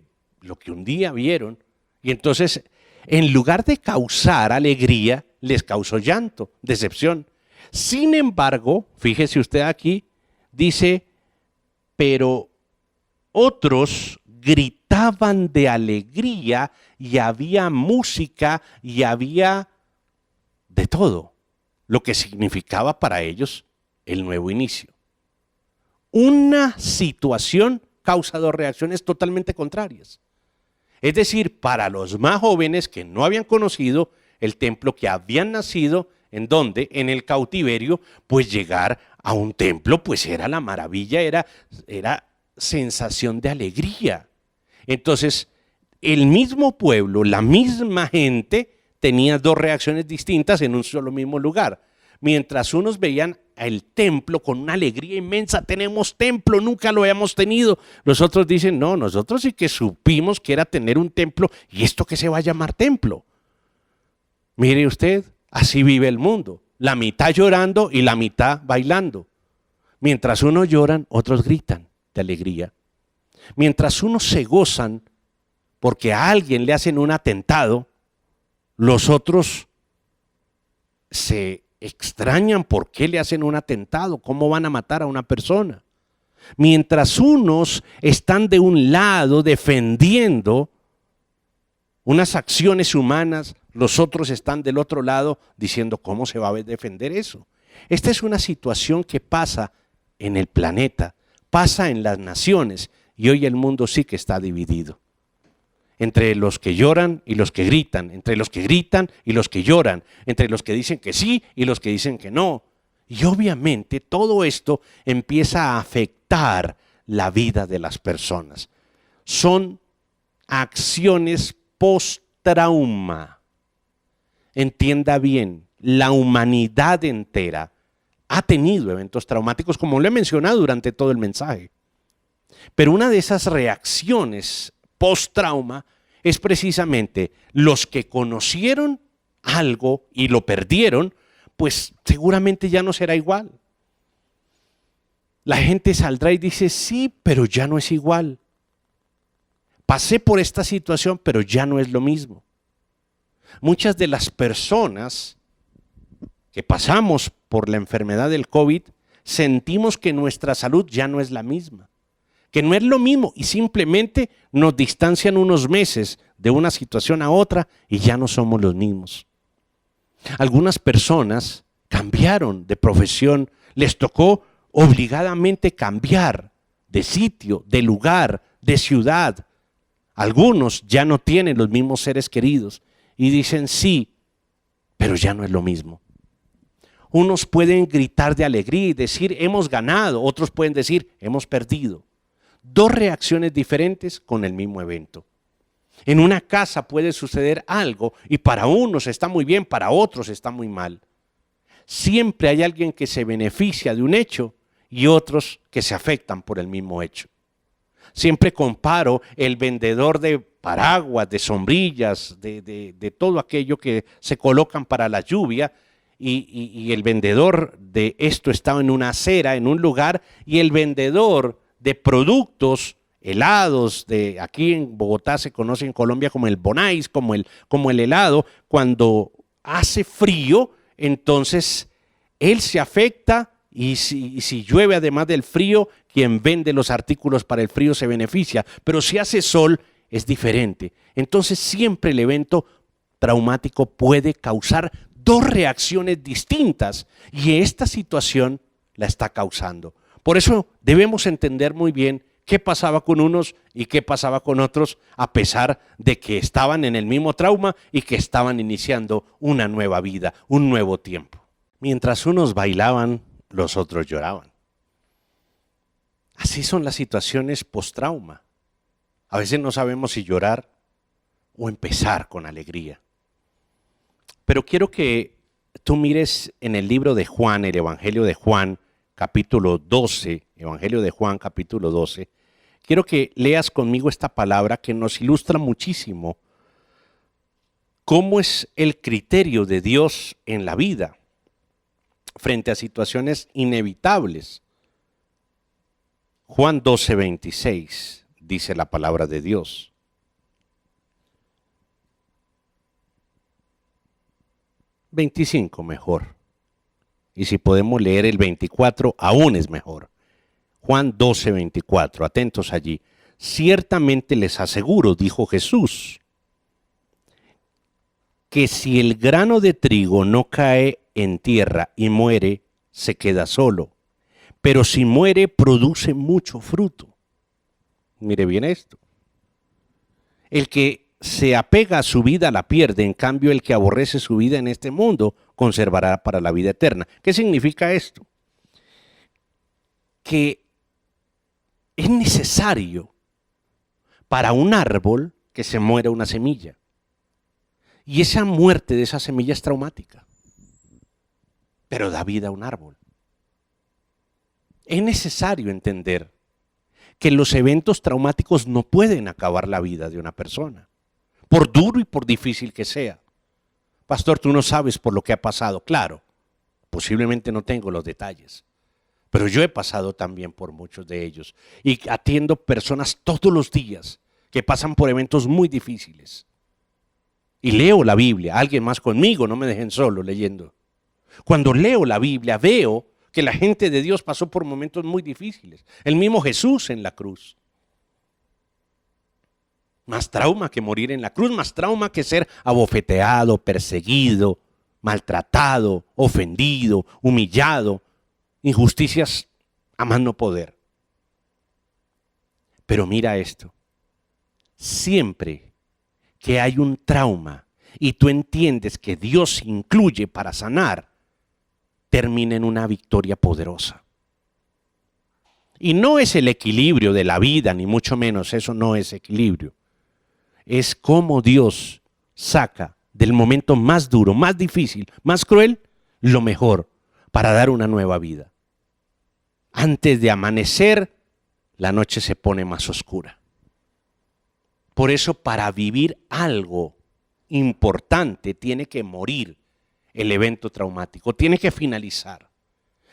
un día vieron. Y entonces, en lugar de causar alegría, les causó llanto, decepción. Sin embargo, fíjese usted aquí, dice, pero otros gritaban de alegría y había música y había de todo, lo que significaba para ellos el nuevo inicio. Una situación causa dos reacciones totalmente contrarias. Es decir, para los más jóvenes que no habían conocido el templo, que habían nacido, ¿en dónde? En el cautiverio, pues llegar a un templo, pues era la maravilla, era sensación de alegría. Entonces, el mismo pueblo, la misma gente, tenía dos reacciones distintas en un solo mismo lugar. Mientras unos veían el templo con una alegría inmensa, tenemos templo, nunca lo habíamos tenido. Los otros dicen, no, nosotros sí que supimos que era tener un templo, y esto que se va a llamar templo. Mire usted, así vive el mundo, la mitad llorando y la mitad bailando. Mientras unos lloran, otros gritan de alegría. Mientras unos se gozan porque a alguien le hacen un atentado, los otros se extrañan por qué le hacen un atentado, cómo van a matar a una persona. Mientras unos están de un lado defendiendo unas acciones humanas, los otros están del otro lado diciendo cómo se va a defender eso. Esta es una situación que pasa en el planeta, pasa en las naciones, y hoy el mundo sí que está dividido. Entre los que lloran y los que gritan, entre los que gritan y los que lloran, entre los que dicen que sí y los que dicen que no. Y obviamente todo esto empieza a afectar la vida de las personas. Son acciones post-trauma. Entienda bien, la humanidad entera ha tenido eventos traumáticos, como lo he mencionado durante todo el mensaje. Pero una de esas reacciones post-trauma es precisamente los que conocieron algo y lo perdieron, pues seguramente ya no será igual. La gente saldrá y dice, sí, pero ya no es igual. Pasé por esta situación, pero ya no es lo mismo. Muchas de las personas que pasamos por la enfermedad del COVID, sentimos que nuestra salud ya no es la misma, que no es lo mismo, y simplemente nos distancian unos meses de una situación a otra y ya no somos los mismos. Algunas personas cambiaron de profesión, les tocó obligadamente cambiar de sitio, de lugar, de ciudad. Algunos ya no tienen los mismos seres queridos y dicen sí, pero ya no es lo mismo. Unos pueden gritar de alegría y decir hemos ganado, otros pueden decir hemos perdido. Dos reacciones diferentes con el mismo evento. En una casa puede suceder algo y para unos está muy bien, para otros está muy mal. Siempre hay alguien que se beneficia de un hecho y otros que se afectan por el mismo hecho. Siempre comparo el vendedor de paraguas, de sombrillas, de todo aquello que se colocan para la lluvia, y el vendedor de esto estaba en una acera, en un lugar, y el vendedor de productos helados, de aquí en Bogotá se conoce en Colombia como el bonais, como el helado, cuando hace frío, entonces él se afecta, y si llueve además del frío, quien vende los artículos para el frío se beneficia, pero si hace sol es diferente. Entonces siempre el evento traumático puede causar dos reacciones distintas y esta situación la está causando. Por eso debemos entender muy bien qué pasaba con unos y qué pasaba con otros, a pesar de que estaban en el mismo trauma y que estaban iniciando una nueva vida, un nuevo tiempo. Mientras unos bailaban, los otros lloraban. Así son las situaciones post-trauma. A veces no sabemos si llorar o empezar con alegría. Pero quiero que tú mires en el libro de Juan, el Evangelio de Juan, capítulo 12, Evangelio de Juan, capítulo 12. Quiero que leas conmigo esta palabra que nos ilustra muchísimo cómo es el criterio de Dios en la vida frente a situaciones inevitables. Juan 12, 26, dice la palabra de Dios. $25 mejor. Y si podemos leer el 24, aún es mejor. Juan 12, 24, atentos allí. Ciertamente les aseguro, dijo Jesús, que si el grano de trigo no cae en tierra y muere, se queda solo. Pero si muere, produce mucho fruto. Mire bien esto. El que se apega a su vida la pierde, en cambio el que aborrece su vida en este mundo conservará para la vida eterna. ¿Qué significa esto? Que es necesario para un árbol que se muera una semilla. Y esa muerte de esa semilla es traumática, pero da vida a un árbol. Es necesario entender que los eventos traumáticos no pueden acabar la vida de una persona, por duro y por difícil que sea. Pastor, tú no sabes por lo que ha pasado. Claro, posiblemente no tengo los detalles, pero yo he pasado también por muchos de ellos y atiendo personas todos los días que pasan por eventos muy difíciles. Y leo la Biblia, alguien más conmigo, no me dejen solo leyendo. Cuando leo la Biblia veo que la gente de Dios pasó por momentos muy difíciles. El mismo Jesús en la cruz. Más trauma que morir en la cruz, más trauma que ser abofeteado, perseguido, maltratado, ofendido, humillado, injusticias a más no poder. Pero mira esto, siempre que hay un trauma y tú entiendes que Dios incluye para sanar, termina en una victoria poderosa. Y no es el equilibrio de la vida, ni mucho menos, eso no es equilibrio. Es cómo Dios saca del momento más duro, más difícil, más cruel, lo mejor para dar una nueva vida. Antes de amanecer, la noche se pone más oscura. Por eso, para vivir algo importante, tiene que morir el evento traumático, tiene que finalizar.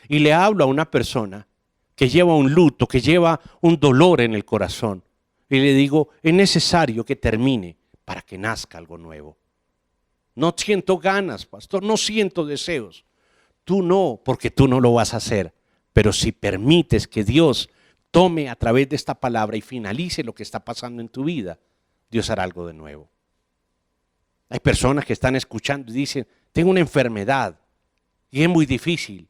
Y le hablo a una persona que lleva un luto, que lleva un dolor en el corazón. Y le digo, es necesario que termine para que nazca algo nuevo. No siento ganas, pastor, no siento deseos. Tú no, porque tú no lo vas a hacer. Pero si permites que Dios tome a través de esta palabra y finalice lo que está pasando en tu vida, Dios hará algo de nuevo. Hay personas que están escuchando y dicen, tengo una enfermedad y es muy difícil.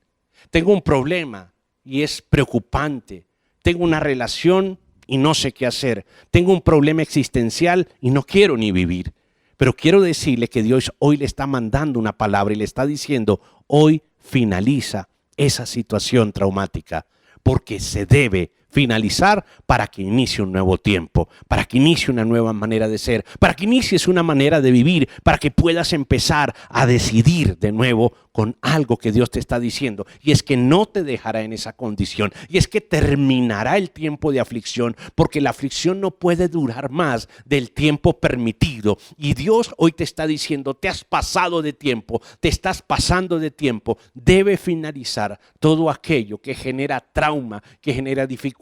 Tengo un problema y es preocupante. Tengo una relación y no sé qué hacer. Tengo un problema existencial y no quiero ni vivir. Pero quiero decirle que Dios hoy le está mandando una palabra y le está diciendo, hoy finaliza esa situación traumática, porque se debe finalizar para que inicie un nuevo tiempo, para que inicie una nueva manera de ser, para que inicies una manera de vivir, para que puedas empezar a decidir de nuevo con algo que Dios te está diciendo, y es que no te dejará en esa condición, y es que terminará el tiempo de aflicción, porque la aflicción no puede durar más del tiempo permitido, y Dios hoy te está diciendo, te has pasado de tiempo, te estás pasando de tiempo, debe finalizar todo aquello que genera trauma, que genera dificultades,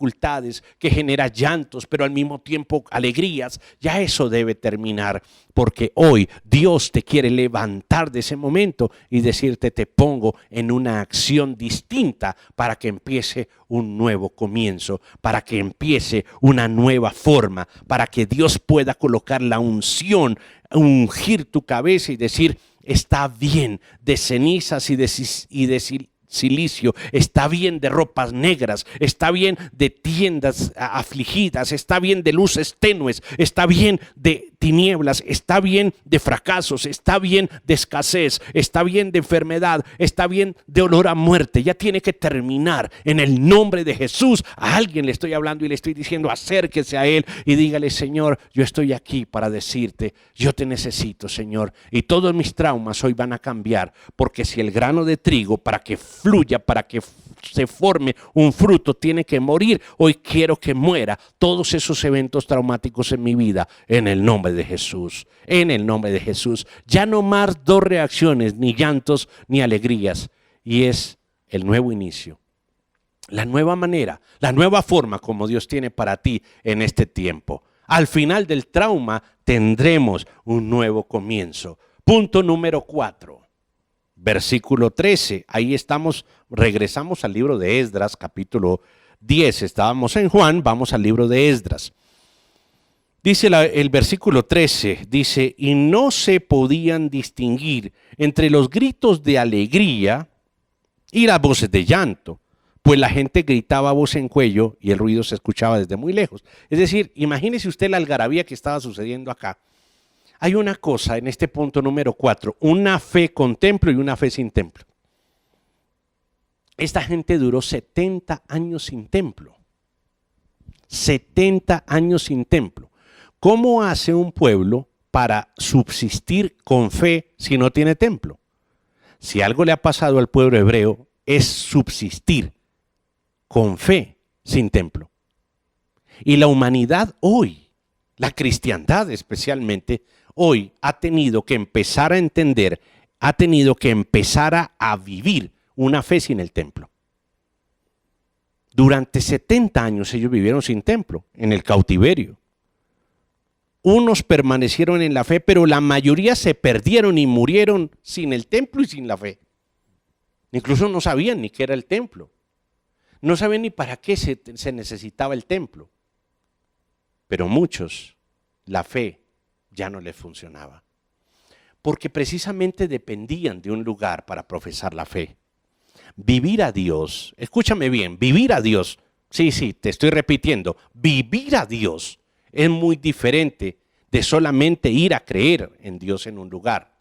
que genera llantos, pero al mismo tiempo alegrías. Ya eso debe terminar, porque hoy Dios te quiere levantar de ese momento y decirte, te pongo en una acción distinta para que empiece un nuevo comienzo, para que empiece una nueva forma, para que Dios pueda colocar la unción, ungir tu cabeza y decir, está bien, de cenizas y silicio, está bien de ropas negras, está bien de tiendas afligidas, está bien de luces tenues, está bien de tinieblas, está bien de fracasos, está bien de escasez, está bien de enfermedad, está bien de olor a muerte. Ya tiene que terminar en el nombre de Jesús. A alguien le estoy hablando y le estoy diciendo: acérquese a Él y dígale: Señor, yo estoy aquí para decirte, yo te necesito, Señor, y todos mis traumas hoy van a cambiar, porque si el grano de trigo, para que fluya, para que se forme un fruto, tiene que morir, hoy quiero que muera todos esos eventos traumáticos en mi vida, en el nombre de Jesús, en el nombre de Jesús. Ya no más dos reacciones, ni llantos ni alegrías, y es el nuevo inicio, la nueva manera, la nueva forma como Dios tiene para ti en este tiempo. Al final del trauma tendremos un nuevo comienzo. Punto número 4. Versículo 13, ahí estamos, regresamos al libro de Esdras, capítulo 10, estábamos en Juan, vamos al libro de Esdras. Dice el versículo 13, dice: y no se podían distinguir entre los gritos de alegría y las voces de llanto, pues la gente gritaba a voz en cuello y el ruido se escuchaba desde muy lejos. Es decir, imagínese usted la algarabía que estaba sucediendo acá. Hay una cosa en este punto número 4, una fe con templo y una fe sin templo. Esta gente duró 70 años sin templo. 70 años sin templo. ¿Cómo hace un pueblo para subsistir con fe si no tiene templo? Si algo le ha pasado al pueblo hebreo es subsistir con fe sin templo. Y la humanidad hoy, la cristiandad especialmente, hoy ha tenido que empezar a entender, ha tenido que empezar a vivir una fe sin el templo. Durante 70 años ellos vivieron sin templo, en el cautiverio. Unos permanecieron en la fe, pero la mayoría se perdieron y murieron sin el templo y sin la fe. Incluso no sabían ni qué era el templo. No sabían ni para qué se necesitaba el templo. Pero muchos, la fe ya no les funcionaba, porque precisamente dependían de un lugar para profesar la fe. Vivir a Dios, escúchame bien, vivir a Dios, sí, te estoy repitiendo, vivir a Dios es muy diferente de solamente ir a creer en Dios en un lugar.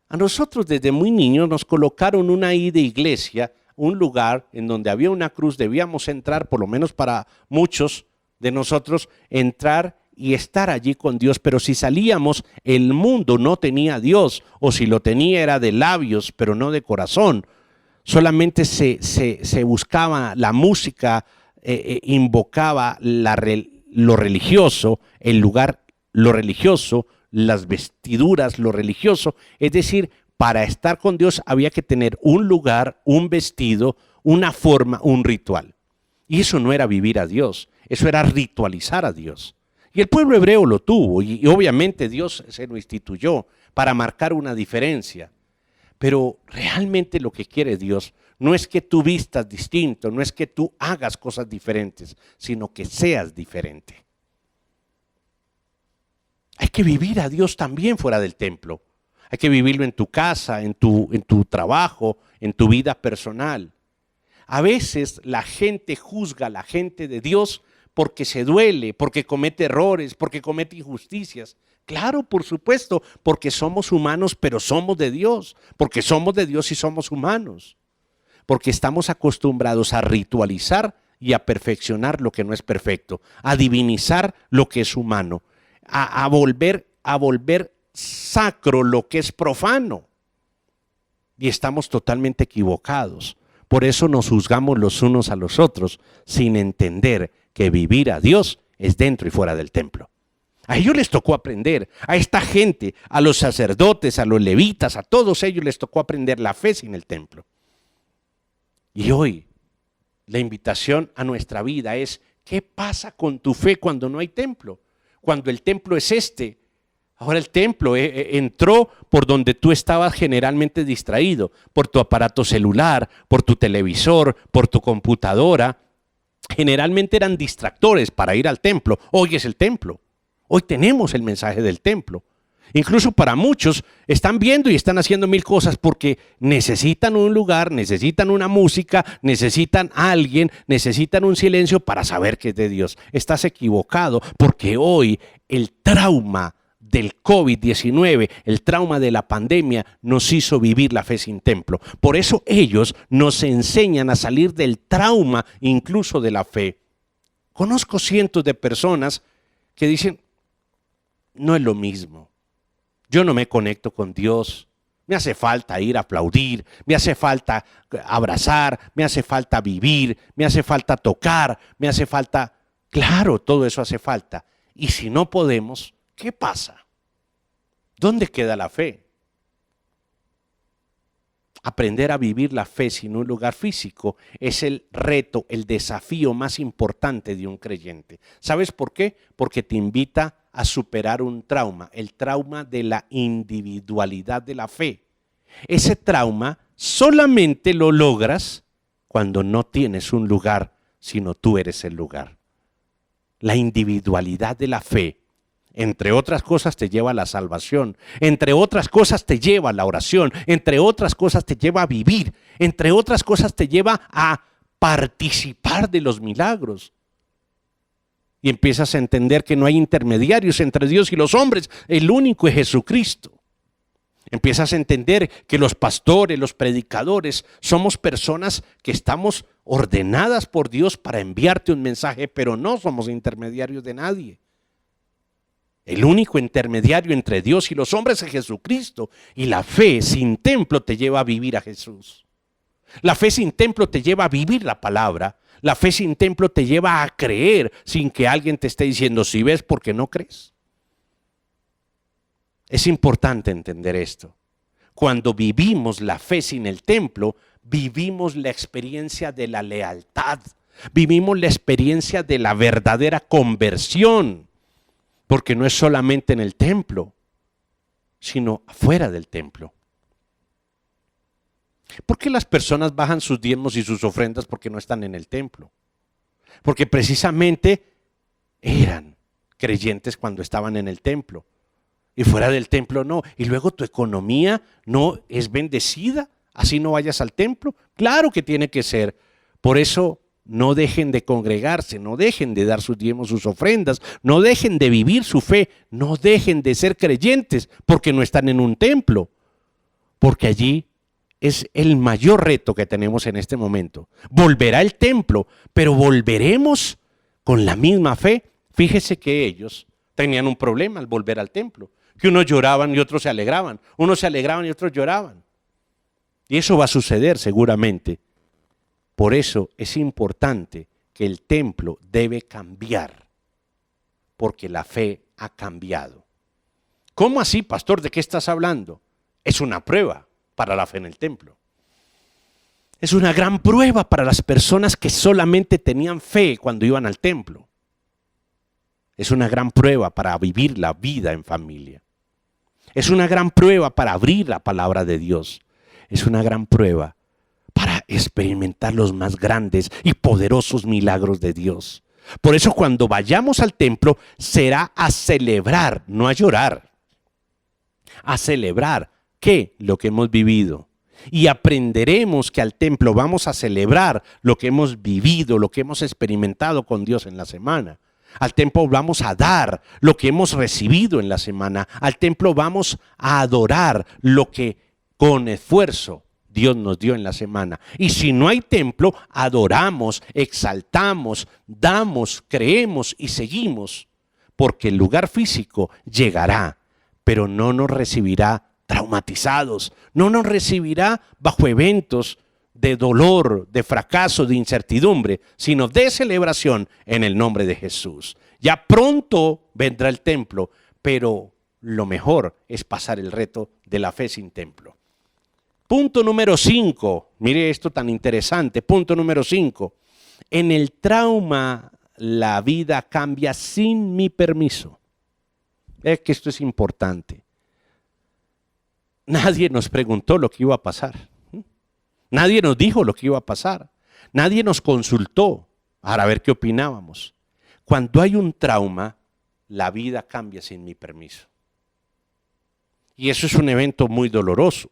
A nosotros desde muy niños nos colocaron una ida de iglesia, un lugar en donde había una cruz, debíamos entrar, por lo menos para muchos de nosotros, entrar y estar allí con Dios, pero si salíamos, el mundo no tenía a Dios, o si lo tenía era de labios, pero no de corazón. Solamente se buscaba la música, invocaba lo religioso, el lugar lo religioso, las vestiduras lo religioso. Es decir, para estar con Dios había que tener un lugar, un vestido, una forma, un ritual. Y eso no era vivir a Dios, eso era ritualizar a Dios. Y el pueblo hebreo lo tuvo y obviamente Dios se lo instituyó para marcar una diferencia. Pero realmente lo que quiere Dios no es que tú vistas distinto, no es que tú hagas cosas diferentes, sino que seas diferente. Hay que vivir a Dios también fuera del templo. Hay que vivirlo en tu casa, en tu trabajo, en tu vida personal. A veces la gente juzga a la gente de Dios porque se duele, porque comete errores, porque comete injusticias. Claro, por supuesto, porque somos humanos, pero somos de Dios. Porque somos de Dios y somos humanos. Porque estamos acostumbrados a ritualizar y a perfeccionar lo que no es perfecto, a divinizar lo que es humano, a volver sacro lo que es profano. Y estamos totalmente equivocados. Por eso nos juzgamos los unos a los otros, sin entender que vivir a Dios es dentro y fuera del templo. A ellos les tocó aprender, a esta gente, a los sacerdotes, a los levitas, a todos ellos les tocó aprender la fe sin el templo. Y hoy la invitación a nuestra vida es: ¿qué pasa con tu fe cuando no hay templo? Cuando el templo es este. Ahora el templo entró por donde tú estabas generalmente distraído, por tu aparato celular, por tu televisor, por tu computadora. Generalmente eran distractores para ir al templo. Hoy es el templo. Hoy tenemos el mensaje del templo. Incluso para muchos están viendo y están haciendo mil cosas porque necesitan un lugar, necesitan una música, necesitan a alguien, necesitan un silencio para saber que es de Dios. Estás equivocado porque hoy el trauma del COVID-19, el trauma de la pandemia nos hizo vivir la fe sin templo. Por eso ellos nos enseñan a salir del trauma incluso de la fe. Conozco cientos de personas que dicen, no es lo mismo. Yo no me conecto con Dios, me hace falta ir a aplaudir, me hace falta abrazar, me hace falta vivir, me hace falta tocar, me hace falta... Claro, todo eso hace falta. Y si no podemos, ¿qué pasa? ¿Dónde queda la fe? Aprender a vivir la fe sin un lugar físico es el reto, el desafío más importante de un creyente. ¿Sabes por qué? Porque te invita a superar un trauma, el trauma de la individualidad de la fe. Ese trauma solamente lo logras cuando no tienes un lugar, sino tú eres el lugar. La individualidad de la fe, entre otras cosas, te lleva a la salvación, entre otras cosas te lleva a la oración, entre otras cosas te lleva a vivir, entre otras cosas te lleva a participar de los milagros. Y empiezas a entender que no hay intermediarios entre Dios y los hombres, el único es Jesucristo. Empiezas a entender que los pastores, los predicadores, somos personas que estamos ordenadas por Dios para enviarte un mensaje, pero no somos intermediarios de nadie. El único intermediario entre Dios y los hombres es Jesucristo. Y la fe sin templo te lleva a vivir a Jesús. La fe sin templo te lleva a vivir la palabra. La fe sin templo te lleva a creer sin que alguien te esté diciendo, si ves, ¿por qué no crees? Es importante entender esto. Cuando vivimos la fe sin el templo, vivimos la experiencia de la lealtad. Vivimos la experiencia de la verdadera conversión. Porque no es solamente en el templo, sino afuera del templo. ¿Por qué las personas bajan sus diezmos y sus ofrendas porque no están en el templo? Porque precisamente eran creyentes cuando estaban en el templo. Y fuera del templo no. Y luego tu economía no es bendecida, así no vayas al templo. Claro que tiene que ser. Por eso no dejen de congregarse, no dejen de dar sus diezmos, sus ofrendas, no dejen de vivir su fe, no dejen de ser creyentes porque no están en un templo. Porque allí es el mayor reto que tenemos en este momento. Volverá el templo, pero volveremos con la misma fe. Fíjese que ellos tenían un problema al volver al templo, que unos lloraban y otros se alegraban, unos se alegraban y otros lloraban. Y eso va a suceder seguramente. Por eso es importante que el templo debe cambiar, porque la fe ha cambiado. ¿Cómo así, pastor? ¿De qué estás hablando? Es una prueba para la fe en el templo. Es una gran prueba para las personas que solamente tenían fe cuando iban al templo. Es una gran prueba para vivir la vida en familia. Es una gran prueba para abrir la palabra de Dios. Es una gran prueba para experimentar los más grandes y poderosos milagros de Dios. Por eso cuando vayamos al templo será a celebrar, no a llorar. A celebrar. ¿Qué? Lo que hemos vivido. Y aprenderemos que al templo vamos a celebrar lo que hemos vivido, lo que hemos experimentado con Dios en la semana. Al templo vamos a dar lo que hemos recibido en la semana. Al templo vamos a adorar lo que con esfuerzo Dios nos dio en la semana. Y si no hay templo, adoramos, exaltamos, damos, creemos y seguimos. Porque el lugar físico llegará, pero no nos recibirá traumatizados, no nos recibirá bajo eventos de dolor, de fracaso, de incertidumbre, sino de celebración en el nombre de Jesús. Ya pronto vendrá el templo, pero lo mejor es pasar el reto de la fe sin templo. Punto número 5, mire esto tan interesante, punto número 5. En el trauma la vida cambia sin mi permiso. Es que esto es importante. Nadie nos preguntó lo que iba a pasar. Nadie nos dijo lo que iba a pasar. Nadie nos consultó para ver qué opinábamos. Cuando hay un trauma, la vida cambia sin mi permiso. Y eso es un evento muy doloroso.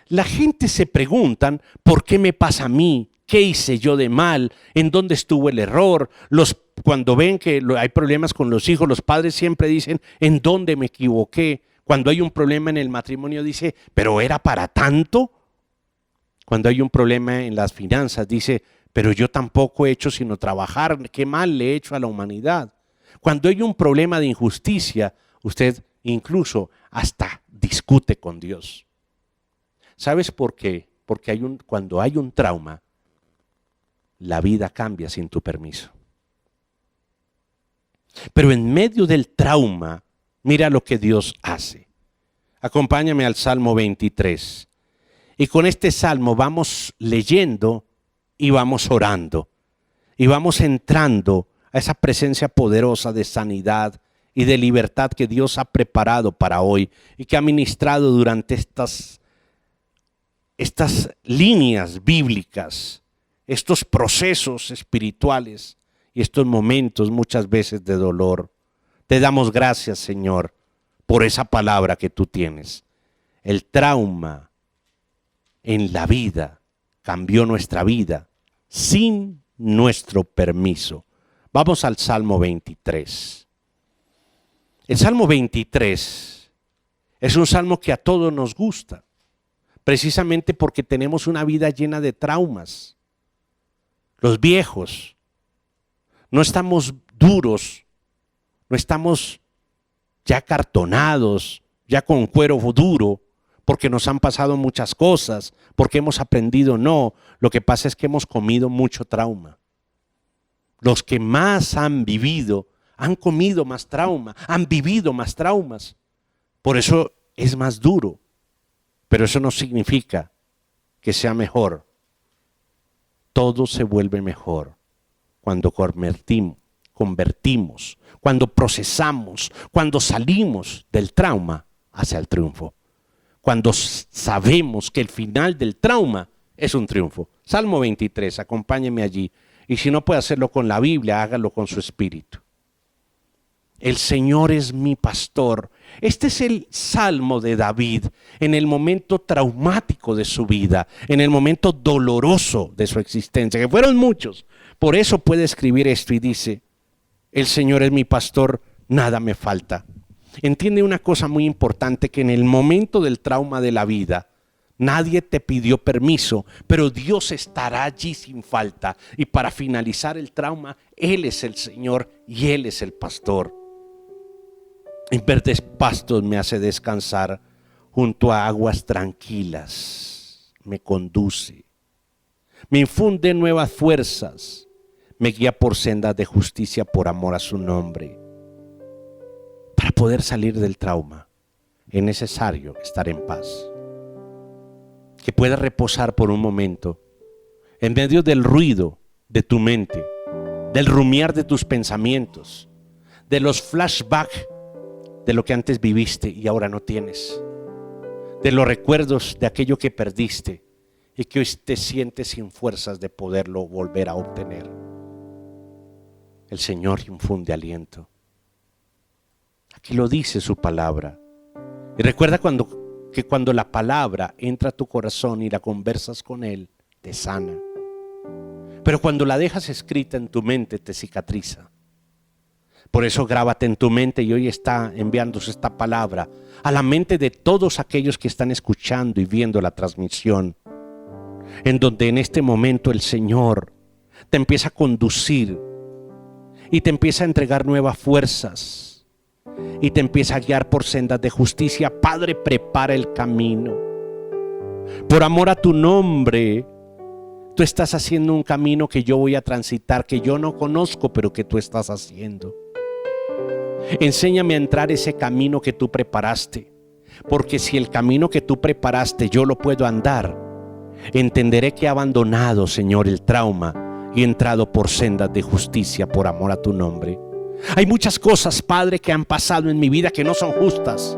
La gente se preguntan, ¿por qué me pasa a mí? ¿Qué hice yo de mal? ¿En dónde estuvo el error? Cuando ven que hay problemas con los hijos, los padres siempre dicen, ¿en dónde me equivoqué? Cuando hay un problema en el matrimonio dice, ¿pero era para tanto? Cuando hay un problema en las finanzas dice, pero yo tampoco he hecho sino trabajar, ¿qué mal le he hecho a la humanidad? Cuando hay un problema de injusticia, usted incluso hasta discute con Dios. ¿Sabes por qué? Porque cuando hay un trauma, la vida cambia sin tu permiso. Pero en medio del trauma, mira lo que Dios hace. Acompáñame al Salmo 23. Y con este salmo vamos leyendo y vamos orando. Y vamos entrando a esa presencia poderosa de sanidad y de libertad que Dios ha preparado para hoy y que ha ministrado durante estas líneas bíblicas, estos procesos espirituales y estos momentos muchas veces de dolor. Te damos gracias, Señor, por esa palabra que tú tienes. El trauma en la vida cambió nuestra vida sin nuestro permiso. Vamos al Salmo 23. El Salmo 23 es un salmo que a todos nos gusta, precisamente porque tenemos una vida llena de traumas. Los viejos no estamos duros, no estamos ya cartonados, ya con cuero duro, porque nos han pasado muchas cosas, porque hemos aprendido, no. Lo que pasa es que hemos comido mucho trauma. Los que más han vivido, han comido más trauma, han vivido más traumas. Por eso es más duro, pero eso no significa que sea mejor. Todo se vuelve mejor cuando convertimos, cuando procesamos, cuando salimos del trauma hacia el triunfo. Cuando sabemos que el final del trauma es un triunfo. Salmo 23, acompáñeme allí. Y si no puede hacerlo con la Biblia, hágalo con su espíritu. El Señor es mi pastor. Este es el salmo de David en el momento traumático de su vida, en el momento doloroso de su existencia, que fueron muchos. Por eso puede escribir esto y dice, el Señor es mi pastor, nada me falta. Entiende una cosa muy importante, que en el momento del trauma de la vida, nadie te pidió permiso, pero Dios estará allí sin falta. Y para finalizar el trauma, Él es el Señor y Él es el pastor. En verdes pastos me hace descansar, junto a aguas tranquilas me conduce. Me infunde nuevas fuerzas, me guía por sendas de justicia por amor a su nombre. Para poder salir del trauma es necesario estar en paz. Que puedas reposar por un momento en medio del ruido de tu mente, del rumiar de tus pensamientos, de los flashbacks de lo que antes viviste y ahora no tienes, de los recuerdos de aquello que perdiste y que hoy te sientes sin fuerzas de poderlo volver a obtener. El Señor infunde aliento. Aquí lo dice su palabra. Y recuerda que cuando la palabra entra a tu corazón y la conversas con Él, te sana. Pero cuando la dejas escrita en tu mente, te cicatriza. Por eso grábate en tu mente, y hoy está enviándose esta palabra a la mente de todos aquellos que están escuchando y viendo la transmisión, en donde en este momento el Señor te empieza a conducir y te empieza a entregar nuevas fuerzas y te empieza a guiar por sendas de justicia. Padre, prepara el camino. Por amor a tu nombre, tú estás haciendo un camino que yo voy a transitar, que yo no conozco, pero que tú estás haciendo. Enséñame a entrar ese camino que tú preparaste, porque si el camino que tú preparaste yo lo puedo andar, entenderé que he abandonado, Señor, el trauma y he entrado por sendas de justicia por amor a tu nombre. Hay muchas cosas, Padre, que han pasado en mi vida que no son justas,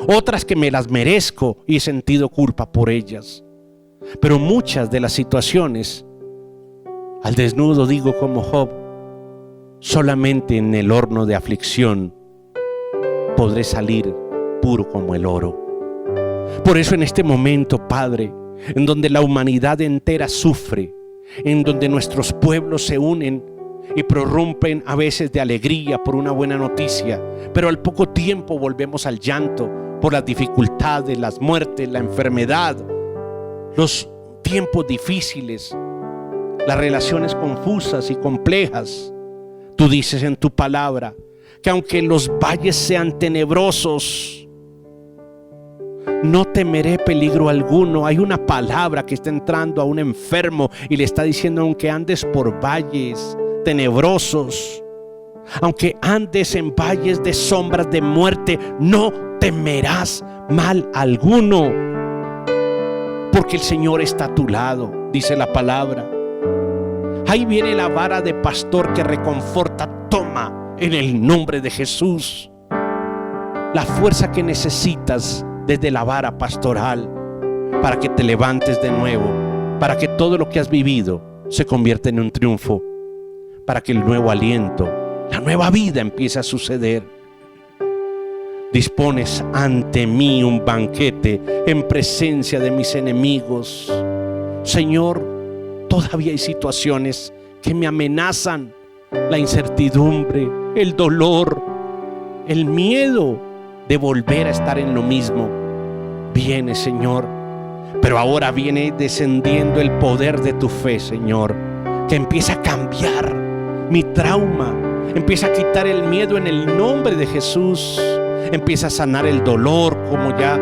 otras que me las merezco y he sentido culpa por ellas. Pero muchas de las situaciones, al desnudo digo como Job, solamente en el horno de aflicción podré salir puro como el oro. Por eso en este momento, Padre, en donde la humanidad entera sufre, en donde nuestros pueblos se unen y prorrumpen a veces de alegría por una buena noticia, pero al poco tiempo volvemos al llanto por las dificultades, las muertes, la enfermedad, los tiempos difíciles, las relaciones confusas y complejas. Tú dices en tu palabra que aunque los valles sean tenebrosos, no temeré peligro alguno. Hay una palabra que está entrando a un enfermo y le está diciendo: aunque andes por valles tenebrosos, aunque andes en valles de sombras de muerte, no temerás mal alguno, porque el Señor está a tu lado, dice la palabra. Ahí viene la vara de pastor que reconforta. Toma en el nombre de Jesús la fuerza que necesitas desde la vara pastoral para que te levantes de nuevo, para que todo lo que has vivido se convierta en un triunfo, para que el nuevo aliento, la nueva vida empiece a suceder. Dispones ante mí un banquete en presencia de mis enemigos. Señor, todavía hay situaciones que me amenazan: la incertidumbre, el dolor, el miedo de volver a estar en lo mismo. Viene, Señor, pero ahora viene descendiendo el poder de tu fe, Señor, que empieza a cambiar mi trauma, empieza a quitar el miedo en el nombre de Jesús, empieza a sanar el dolor como ya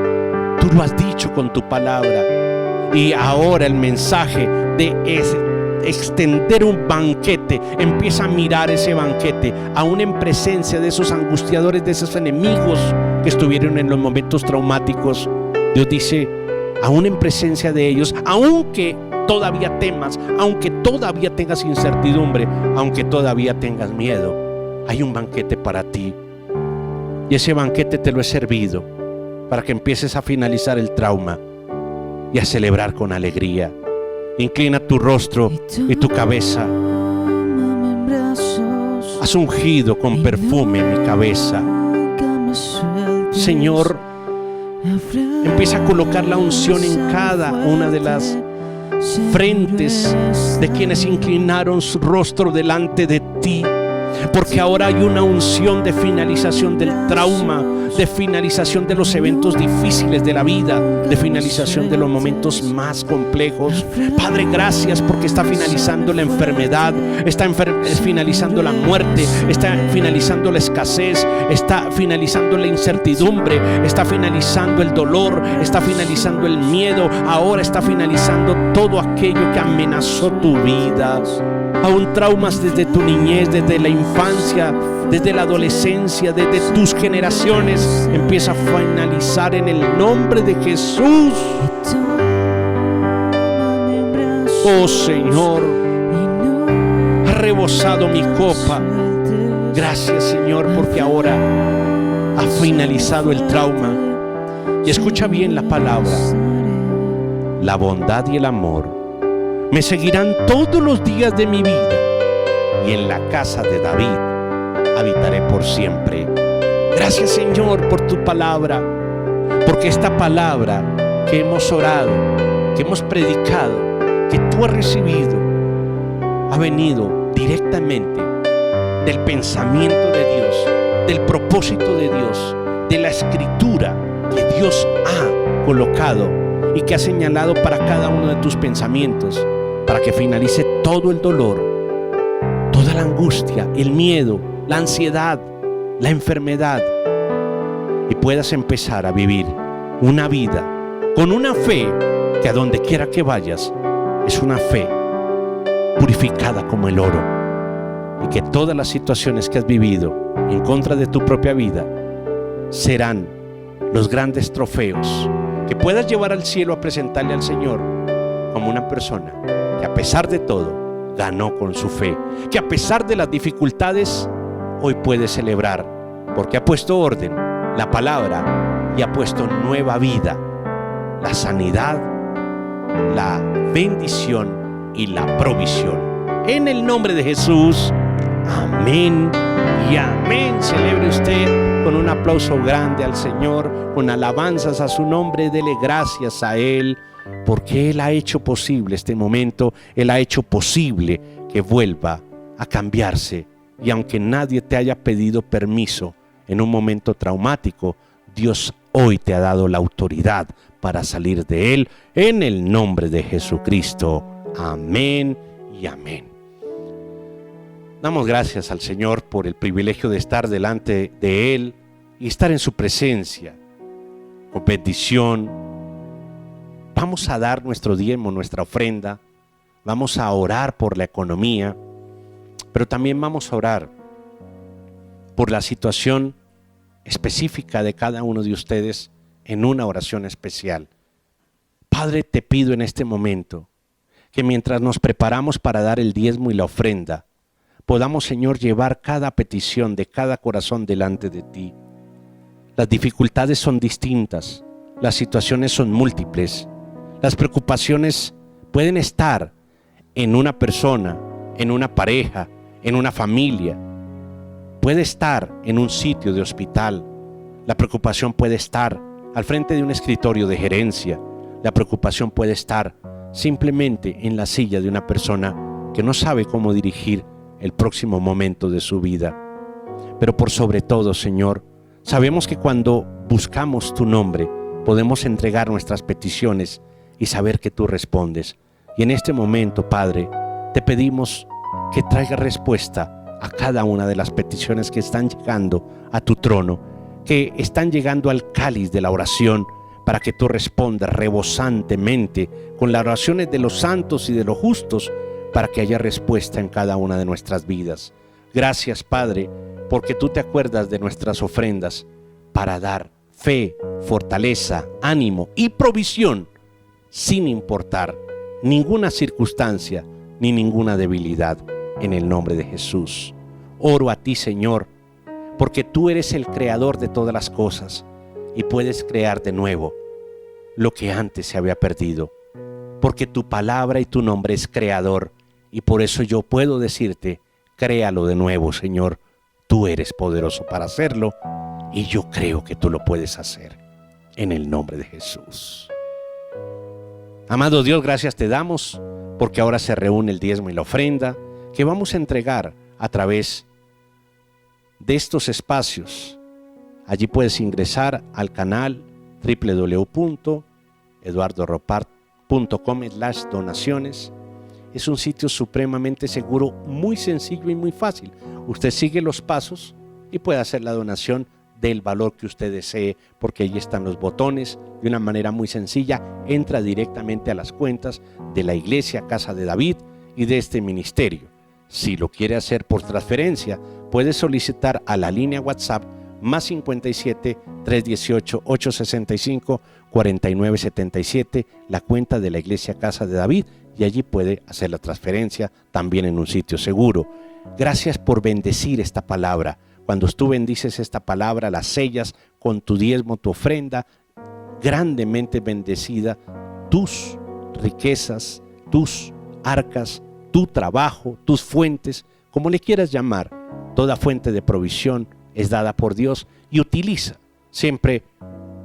tú lo has dicho con tu palabra. Y ahora el mensaje de extender un banquete, empieza a mirar ese banquete aún en presencia de esos angustiadores, de esos enemigos que estuvieron en los momentos traumáticos. Dios dice: aún en presencia de ellos, aunque todavía temas, aunque todavía tengas incertidumbre, aunque todavía tengas miedo, hay un banquete para ti, y ese banquete te lo he servido para que empieces a finalizar el trauma y a celebrar con alegría. Inclina tu rostro y tu cabeza. Has ungido con perfume mi cabeza. Señor, empieza a colocar la unción en cada una de las frentes de quienes inclinaron su rostro delante de ti, porque ahora hay una unción de finalización del trauma, de finalización de los eventos difíciles de la vida, de finalización de los momentos más complejos. Padre, gracias porque está finalizando la enfermedad, está finalizando la muerte, está finalizando la escasez, está finalizando la incertidumbre, está finalizando el dolor, está finalizando el miedo. Ahora está finalizando todo aquello que amenazó tu vida. Aún traumas desde tu niñez, desde la infancia, desde la adolescencia, desde tus generaciones, empieza a finalizar en el nombre de Jesús. Oh Señor, ha rebosado mi copa. Gracias, Señor, porque ahora ha finalizado el trauma. Y escucha bien la palabra: la bondad y el amor me seguirán todos los días de mi vida, y en la casa de David habitaré por siempre. Gracias, Señor, por tu palabra, porque esta palabra que hemos orado, que hemos predicado, que tú has recibido, ha venido directamente del pensamiento de Dios, del propósito de Dios, de la escritura que Dios ha colocado y que ha señalado para cada uno de tus pensamientos, para que finalice todo el dolor, toda la angustia, el miedo, la ansiedad, la enfermedad, y puedas empezar a vivir una vida con una fe que a donde quiera que vayas es una fe purificada como el oro, y que todas las situaciones que has vivido en contra de tu propia vida serán los grandes trofeos que puedas llevar al cielo a presentarle al Señor como una persona que a pesar de todo ganó con su fe, que a pesar de las dificultades hoy puede celebrar porque ha puesto orden, la palabra, y ha puesto nueva vida, la sanidad, la bendición y la provisión. En el nombre de Jesús, amén y amén. Celebre usted con un aplauso grande al Señor, con alabanzas a su nombre. Dele gracias a Él, porque Él ha hecho posible este momento. Él ha hecho posible que vuelva a cambiarse. Y aunque nadie te haya pedido permiso en un momento traumático, Dios hoy te ha dado la autoridad para salir de él, en el nombre de Jesucristo. Amén y amén. Damos gracias al Señor por el privilegio de estar delante de Él y estar en su presencia con bendición. Vamos a dar nuestro diezmo, nuestra ofrenda. Vamos a orar por la economía, pero también vamos a orar por la situación específica de cada uno de ustedes en una oración especial. Padre, te pido en este momento que mientras nos preparamos para dar el diezmo y la ofrenda, podamos, Señor, llevar cada petición de cada corazón delante de ti. Las dificultades son distintas, las situaciones son múltiples, las preocupaciones pueden estar en una persona, en una pareja, en una familia, puede estar en un sitio de hospital, la preocupación puede estar al frente de un escritorio de gerencia, la preocupación puede estar simplemente en la silla de una persona que no sabe cómo dirigir el próximo momento de su vida. Pero por sobre todo, Señor, sabemos que cuando buscamos tu nombre, podemos entregar nuestras peticiones y saber que tú respondes. Y en este momento, Padre, te pedimos que traiga respuesta a cada una de las peticiones que están llegando a tu trono, que están llegando al cáliz de la oración, para que tú respondas rebosantemente con las oraciones de los santos y de los justos, para que haya respuesta en cada una de nuestras vidas. Gracias, Padre, porque tú te acuerdas de nuestras ofrendas para dar fe, fortaleza, ánimo y provisión, sin importar ninguna circunstancia ni ninguna debilidad, en el nombre de Jesús. Oro a ti, Señor, porque tú eres el creador de todas las cosas y puedes crear de nuevo lo que antes se había perdido, porque tu palabra y tu nombre es creador. Y por eso yo puedo decirte, créalo de nuevo, Señor. Tú eres poderoso para hacerlo y yo creo que tú lo puedes hacer, en el nombre de Jesús. Amado Dios, gracias te damos porque ahora se reúne el diezmo y la ofrenda que vamos a entregar a través de estos espacios. Allí puedes ingresar al canal www.eduardoropart.com/donaciones. Es un sitio supremamente seguro, muy sencillo y muy fácil. Usted sigue los pasos y puede hacer la donación del valor que usted desee, porque ahí están los botones. De una manera muy sencilla, entra directamente a las cuentas de la Iglesia Casa de David y de este ministerio. Si lo quiere hacer por transferencia, puede solicitar a la línea WhatsApp +57 318 865 4977, la cuenta de la Iglesia Casa de David, y allí puede hacer la transferencia también en un sitio seguro. Gracias por bendecir esta palabra. Cuando tú bendices esta palabra, la sellas con tu diezmo, tu ofrenda, grandemente bendecida, tus riquezas, tus arcas, tu trabajo, tus fuentes, como le quieras llamar, toda fuente de provisión es dada por Dios, y utiliza siempre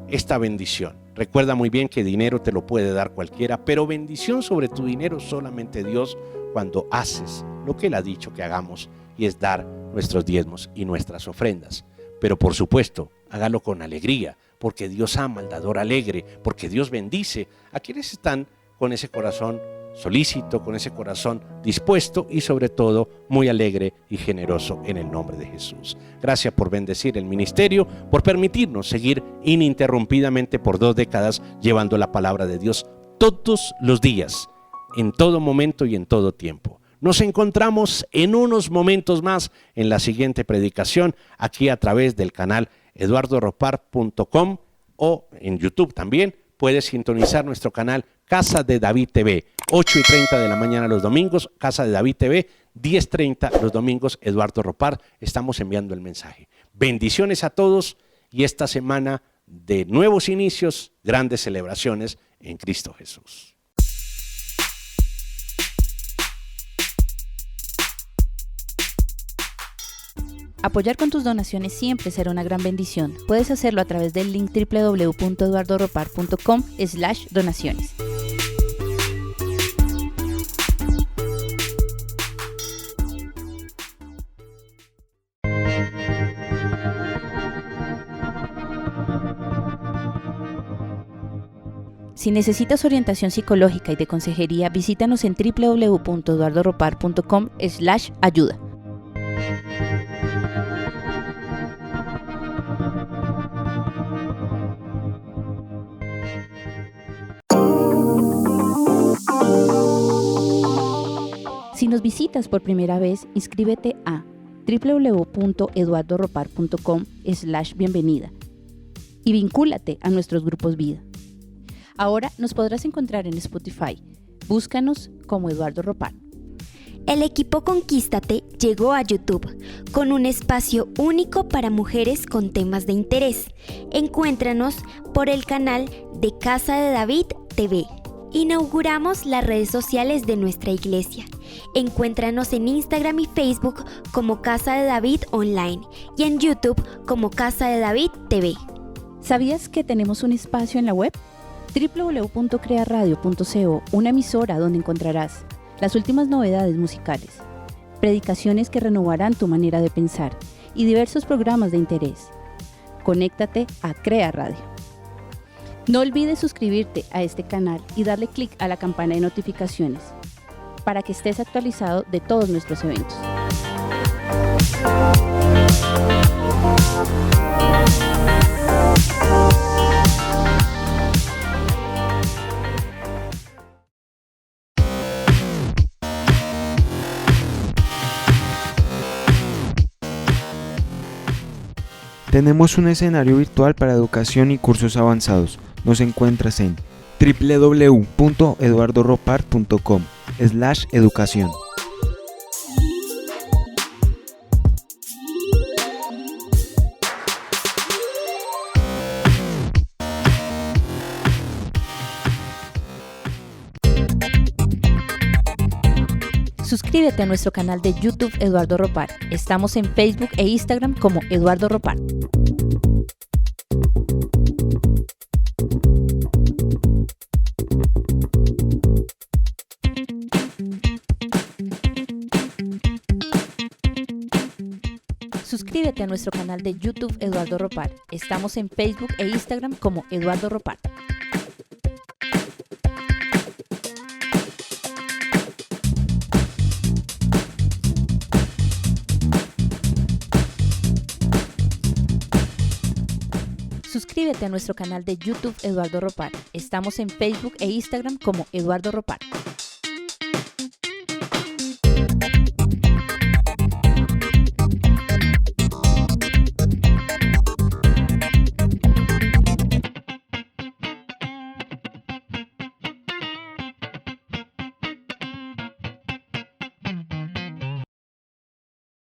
esta bendición. Recuerda muy bien que dinero te lo puede dar cualquiera, pero bendición sobre tu dinero solamente Dios, cuando haces lo que Él ha dicho que hagamos, y es dar nuestros diezmos y nuestras ofrendas. Pero por supuesto, hágalo con alegría, porque Dios ama al dador alegre, porque Dios bendice a quienes están con ese corazón solícito, con ese corazón dispuesto y sobre todo muy alegre y generoso, en el nombre de Jesús. Gracias por bendecir el ministerio, por permitirnos seguir ininterrumpidamente por 2 décadas llevando la palabra de Dios todos los días, en todo momento y en todo tiempo. Nos encontramos en unos momentos más en la siguiente predicación, aquí a través del canal eduardoropart.com, o en YouTube también. Puedes sintonizar nuestro canal Casa de David TV, 8:30 de la mañana los domingos, Casa de David TV, 10:30 los domingos, Eduardo Ropart. Estamos enviando el mensaje. Bendiciones a todos, y esta semana de nuevos inicios, grandes celebraciones en Cristo Jesús. Apoyar con tus donaciones siempre será una gran bendición. Puedes hacerlo a través del link www.eduardoropar.com/donaciones. Si necesitas orientación psicológica y de consejería, visítanos en www.eduardoropar.com/ayuda. Si nos visitas por primera vez, inscríbete a www.eduardoropar.com/bienvenida y vincúlate a nuestros grupos vida. Ahora nos podrás encontrar en Spotify. Búscanos como Eduardo Ropar. El equipo Conquístate llegó a YouTube con un espacio único para mujeres con temas de interés. Encuéntranos por el canal de Casa de David TV. Inauguramos las redes sociales de nuestra iglesia. Encuéntranos en Instagram y Facebook como Casa de David Online y en YouTube como Casa de David TV. ¿Sabías que tenemos un espacio en la web? www.crearadio.co, una emisora donde encontrarás las últimas novedades musicales, predicaciones que renovarán tu manera de pensar y diversos programas de interés. Conéctate a Crea Radio. No olvides suscribirte a este canal y darle clic a la campana de notificaciones para que estés actualizado de todos nuestros eventos. Tenemos un escenario virtual para educación y cursos avanzados. Nos encuentras en www.eduardoropar.com/educación. Suscríbete a nuestro canal de YouTube Eduardo Ropar. Estamos en Facebook e Instagram como Eduardo Ropar. Suscríbete a nuestro canal de YouTube Eduardo Ropar. Estamos en Facebook e Instagram como Eduardo Ropar. Suscríbete a nuestro canal de YouTube Eduardo Ropar. Estamos en Facebook e Instagram como Eduardo Ropar.